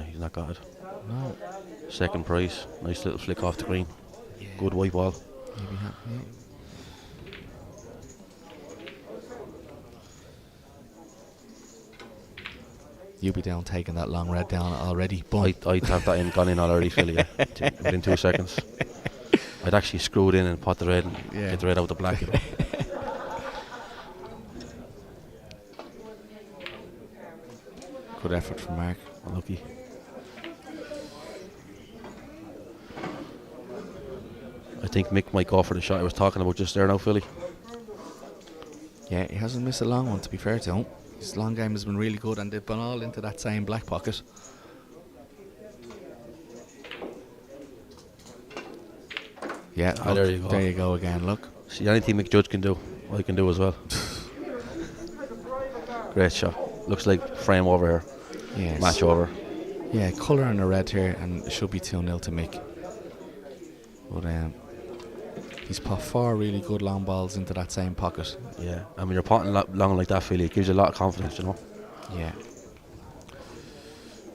He's not got it. No. Second prize. Nice little flick off the green. Yeah. Good white ball. He'd be happy. You be down taking that long red down already. Boom. I'd have that gone in already, Philly, yeah. Within 2 seconds. I'd actually screw it in and pot the red and get the red out the black. You know. Good effort from Mark. Unlucky. I think Mick might go for the shot I was talking about just there now, Philly. Yeah, he hasn't missed a long one, to be fair to him. His long game has been really good, and they've gone all into that same black pocket. Yeah, look, there you go. There you go again, look. See, anything Mick Judge can do, I can do as well. Great shot. Looks like frame over here. Yes. Match over. Yeah, colour in the red here, and it should be 2-0 to Mick. But he's put 4 really good long balls into that same pocket. Yeah, I mean, you're potting long like that, Philly. It gives you a lot of confidence, you know. Yeah.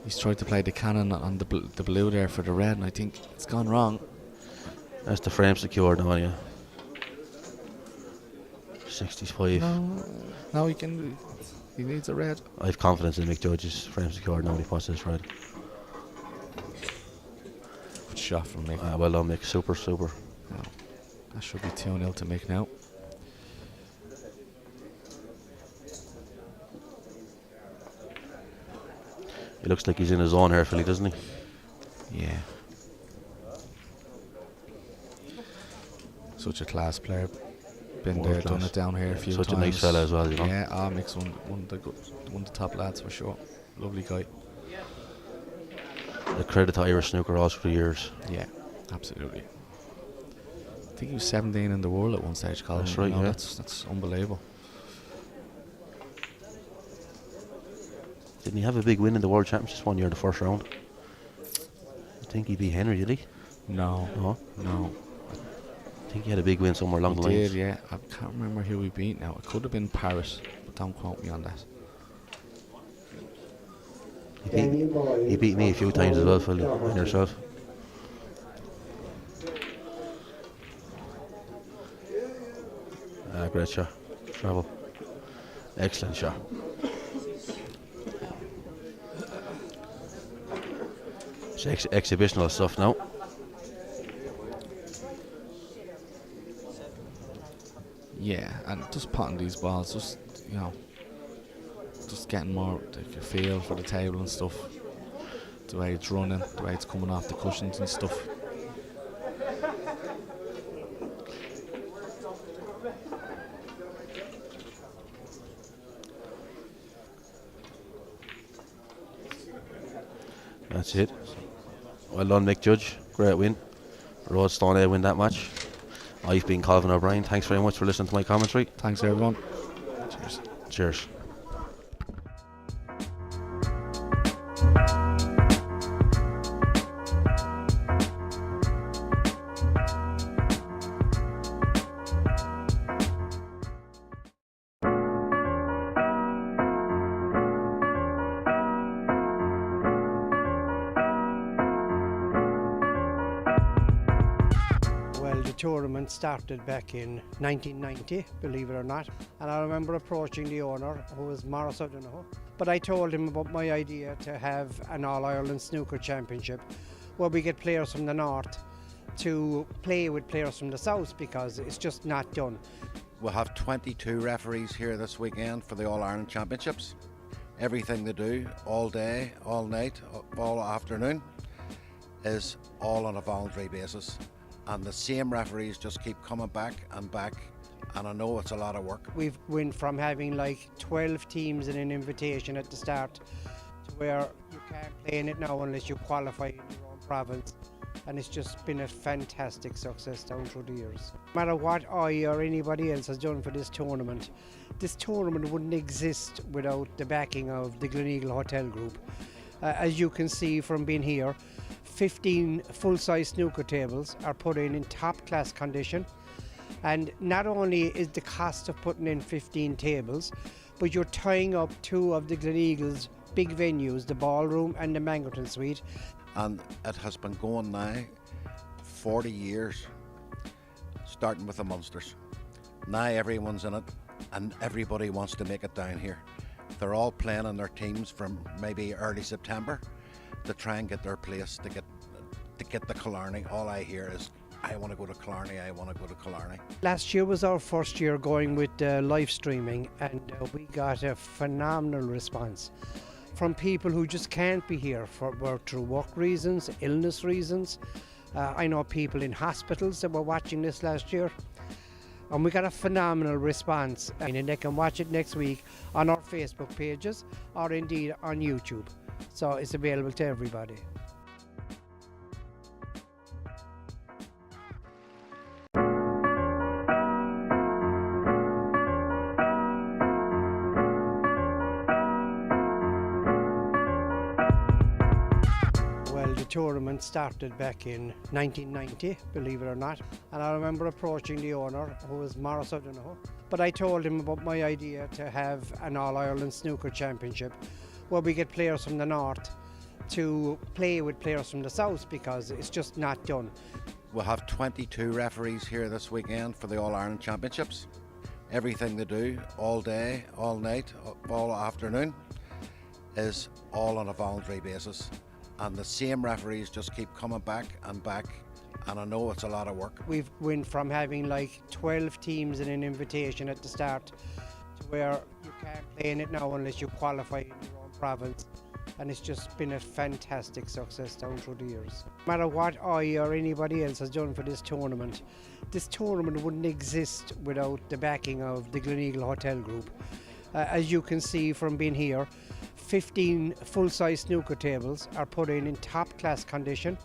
He's tried to play the cannon on the blue there for the red, and I think it's gone wrong. That's the frame secured now, yeah. 65. No, he can. He needs a red. I have confidence in Mick Judge's frame secured now when he puts this red. Good shot from Mick. Well done, Mick. Super. No. That should be 2-0 to Mick now. He looks like he's in his zone here, Philly, doesn't he? Yeah. such a class player. Been World there, done class. it down here a few Such times. a nice fella as well, you know. Yeah, Mick's one of the top lads for sure. Lovely guy. The credit to Irish snooker all through the years. Yeah, absolutely. I think he was 17 in the world at one stage, Colin. That's right, yeah. That's unbelievable. Didn't he have a big win in the World Championships one year, the first round? I think he beat Henry, did he? No. I think he had a big win somewhere along the He lines. did, yeah. I can't remember who we beat now. It could have been Paris, but don't quote me on that. He beat me a few times as well, Phil, and yourself. Great shot. Travel. Excellent shot. It's exhibitional stuff now. Yeah, and just potting these balls, just getting more like a feel for the table and stuff. The way it's running, the way it's coming off the cushions and stuff. That's it. Well done, Mick Judge. Great win. Roadstone win that match. I've been Calvin O'Brien. Thanks very much for listening to my commentary. Thanks everyone. Cheers. Cheers. Well, the tournament started back in 1990, believe it or not, and I remember approaching the owner, who was Morris O'Donoghue, but I told him about my idea to have an All-Ireland Snooker Championship where we get players from the north to play with players from the south, because it's just not done. We'll have 22 referees here this weekend for the All-Ireland Championships. Everything they do, all day, all night, all afternoon, is all on a voluntary basis. And the same referees just keep coming back, and I know it's a lot of work. We've went from having like 12 teams in an invitation at the start to where you can't play in it now unless you qualify in your own province. And it's just been a fantastic success down through the years. No matter what I or anybody else has done for this tournament wouldn't exist without the backing of the Gleneagle Hotel Group. As you can see from being here, 15 full-size snooker tables are put in top-class condition. And not only is the cost of putting in 15 tables, but you're tying up two of the Gleneagle's big venues, the Ballroom and the Mangerton Suite. And it has been going now 40 years, starting with the Munsters. Now everyone's in it, and everybody wants to make it down here. They're all playing in their teams from maybe early September to try and get their place to get the Killarney. All I hear is, I want to go to Killarney, I want to go to Killarney. Last year was our first year going with live streaming, and we got a phenomenal response from people who just can't be here through work reasons, illness reasons. I know people in hospitals that were watching this last year, and we got a phenomenal response. And they can watch it next week on our Facebook pages or indeed on YouTube. So it's available to everybody. Well, the tournament started back in 1990, believe it or not, and I remember approaching the owner, who was Morris O'Donoghue, but I told him about my idea to have an All-Ireland Snooker Championship where we get players from the north to play with players from the south, because it's just not done. We'll have 22 referees here this weekend for the All-Ireland Championships. Everything they do, all day, all night, all afternoon, is all on a voluntary basis. And the same referees just keep coming back, and I know it's a lot of work. We've went from having like 12 teams in an invitation at the start to where you can't play in it now unless you qualify in your own province. and it's just been a fantastic success down through the years. No matter what I or anybody else has done for this tournament wouldn't exist without the backing of the Gleneagle Hotel Group. As you can see from being here, 15 full-size snooker tables are put in top-class condition,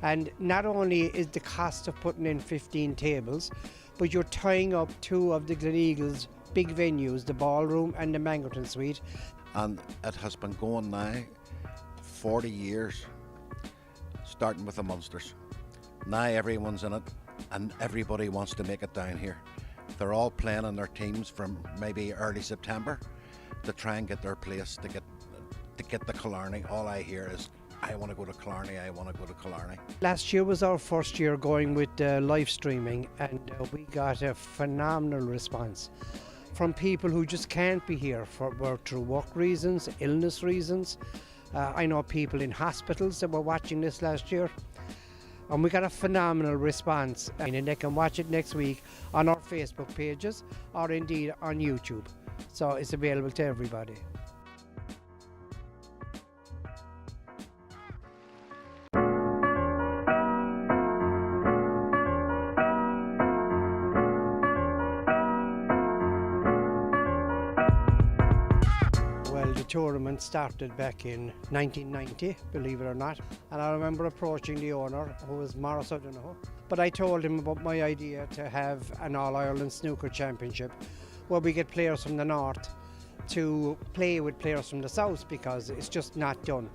and not only is the cost of putting in 15 tables, but you're tying up two of the Gleneagle's big venues, the ballroom and the Mangerton Suite. And it has been going now 40 years, starting with the Munsters. Now everyone's in it and everybody wants to make it down here. They're all playing in their teams from maybe early September to try and get their place to get the Killarney. All I hear is, I want to go to Killarney, I want to go to Killarney. Last year was our first year going with live streaming, and we got a phenomenal response from people who just can't be here through work reasons, illness reasons. I know people in hospitals that were watching this last year, and we got a phenomenal response, and they can watch it next week on our Facebook pages or indeed on YouTube. So it's available to everybody. The tournament started back in 1990, believe it or not, and I remember approaching the owner, who was Maurice O'Donoghue, but I told him about my idea to have an All-Ireland Snooker Championship where we get players from the north to play with players from the south, because it's just not done.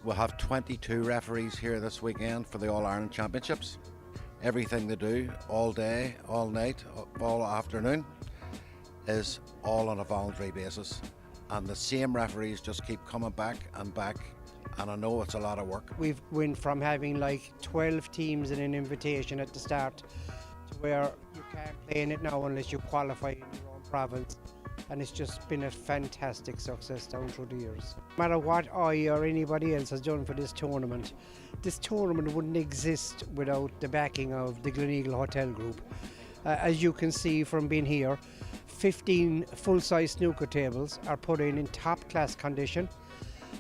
We'll have 22 referees here this weekend for the All-Ireland Championships. Everything they do, all day, all night, all afternoon, is all on a voluntary basis. And the same referees just keep coming back, and I know it's a lot of work. We've went from having like 12 teams in an invitation at the start to where you can't play in it now unless you qualify in your own province, and it's just been a fantastic success down through the years. No matter what I or anybody else has done for this tournament wouldn't exist without the backing of the Gleneagle Hotel Group. As you can see from being here, 15 full-size snooker tables are put in top-class condition,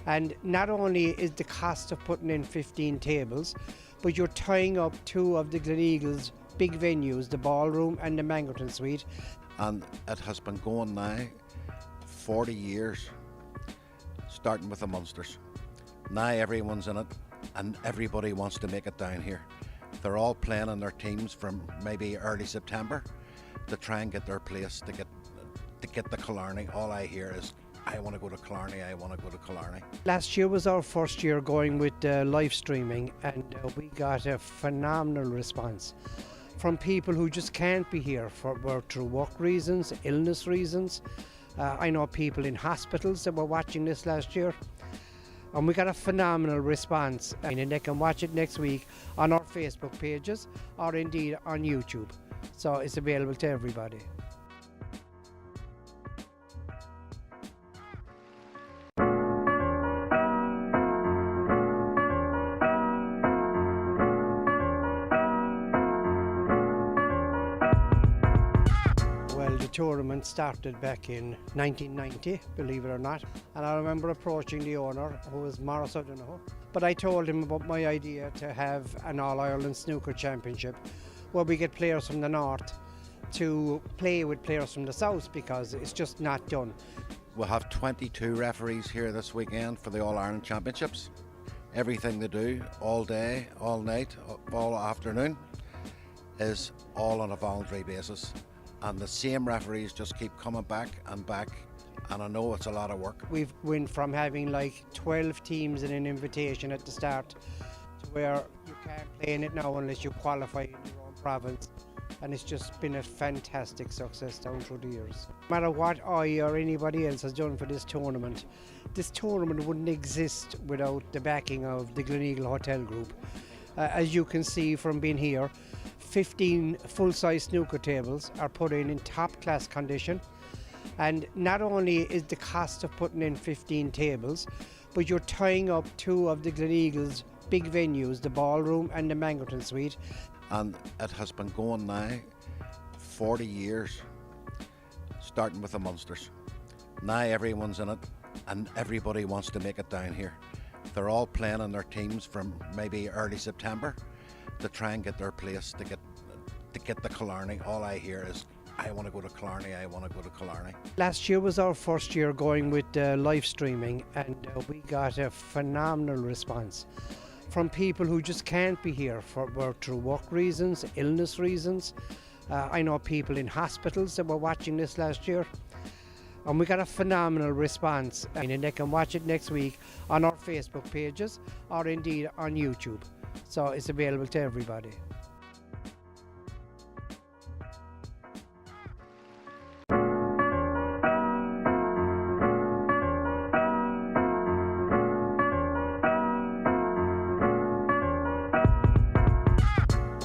and not only is the cost of putting in 15 tables, but you're tying up two of the Gleneagle's big venues, the ballroom and the Mangerton Suite. And it has been going now 40 years, starting with the Munsters. Now everyone's in it and everybody wants to make it down here. They're all playing in their teams from maybe early September to try and get their place to get the Killarney. All I hear is, I want to go to Killarney, I want to go to Killarney. Last year was our first year going with live streaming, and we got a phenomenal response from people who just can't be here through work reasons, illness reasons. I know people in hospitals that were watching this last year, and we got a phenomenal response, and they can watch it next week on our Facebook pages or indeed on YouTube. So it's available to everybody. The tournament started back in 1990, believe it or not, and I remember approaching the owner, who was Maurice O'Donoghue, but I told him about my idea to have an All-Ireland Snooker Championship where we get players from the north to play with players from the south, because it's just not done. We'll have 22 referees here this weekend for the All-Ireland Championships. Everything they do, all day, all night, all afternoon, is all on a voluntary basis. And the same referees just keep coming back, and I know it's a lot of work. We've went from having like 12 teams in an invitation at the start to where you can't play in it now unless you qualify in your own province, and it's just been a fantastic success down through the years. No matter what I or anybody else has done for this tournament wouldn't exist without the backing of the Gleneagle Hotel Group. As you can see from being here, 15 full-size snooker tables are put in top-class condition, and not only is the cost of putting in 15 tables, but you're tying up two of the Gleneagle's big venues, the ballroom and the Mangerton Suite. And it has been going now 40 years, starting with the Munsters. Now everyone's in it and everybody wants to make it down here. They're all playing in their teams from maybe early September to try and get their place to get the Killarney. All I hear is, I want to go to Killarney, I want to go to Killarney. Last year was our first year going with live streaming, and we got a phenomenal response from people who just can't be here through work reasons, illness reasons. I know people in hospitals that were watching this last year, and we got a phenomenal response. And they can watch it next week on our Facebook pages or indeed on YouTube. So it's available to everybody.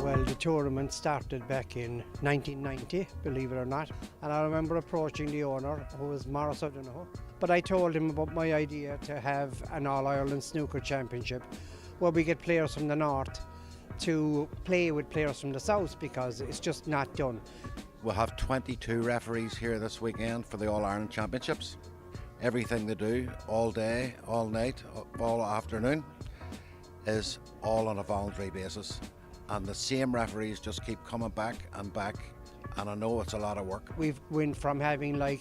Well, the tournament started back in 1990, believe it or not, and I remember approaching the owner, who was Morris O'Donoghue, but I told him about my idea to have an All-Ireland Snooker Championship where we get players from the north to play with players from the south, because it's just not done. We'll have 22 referees here this weekend for the All-Ireland Championships. Everything they do, all day, all night, all afternoon, is all on a voluntary basis. And the same referees just keep coming back, and I know it's a lot of work. We've went from having like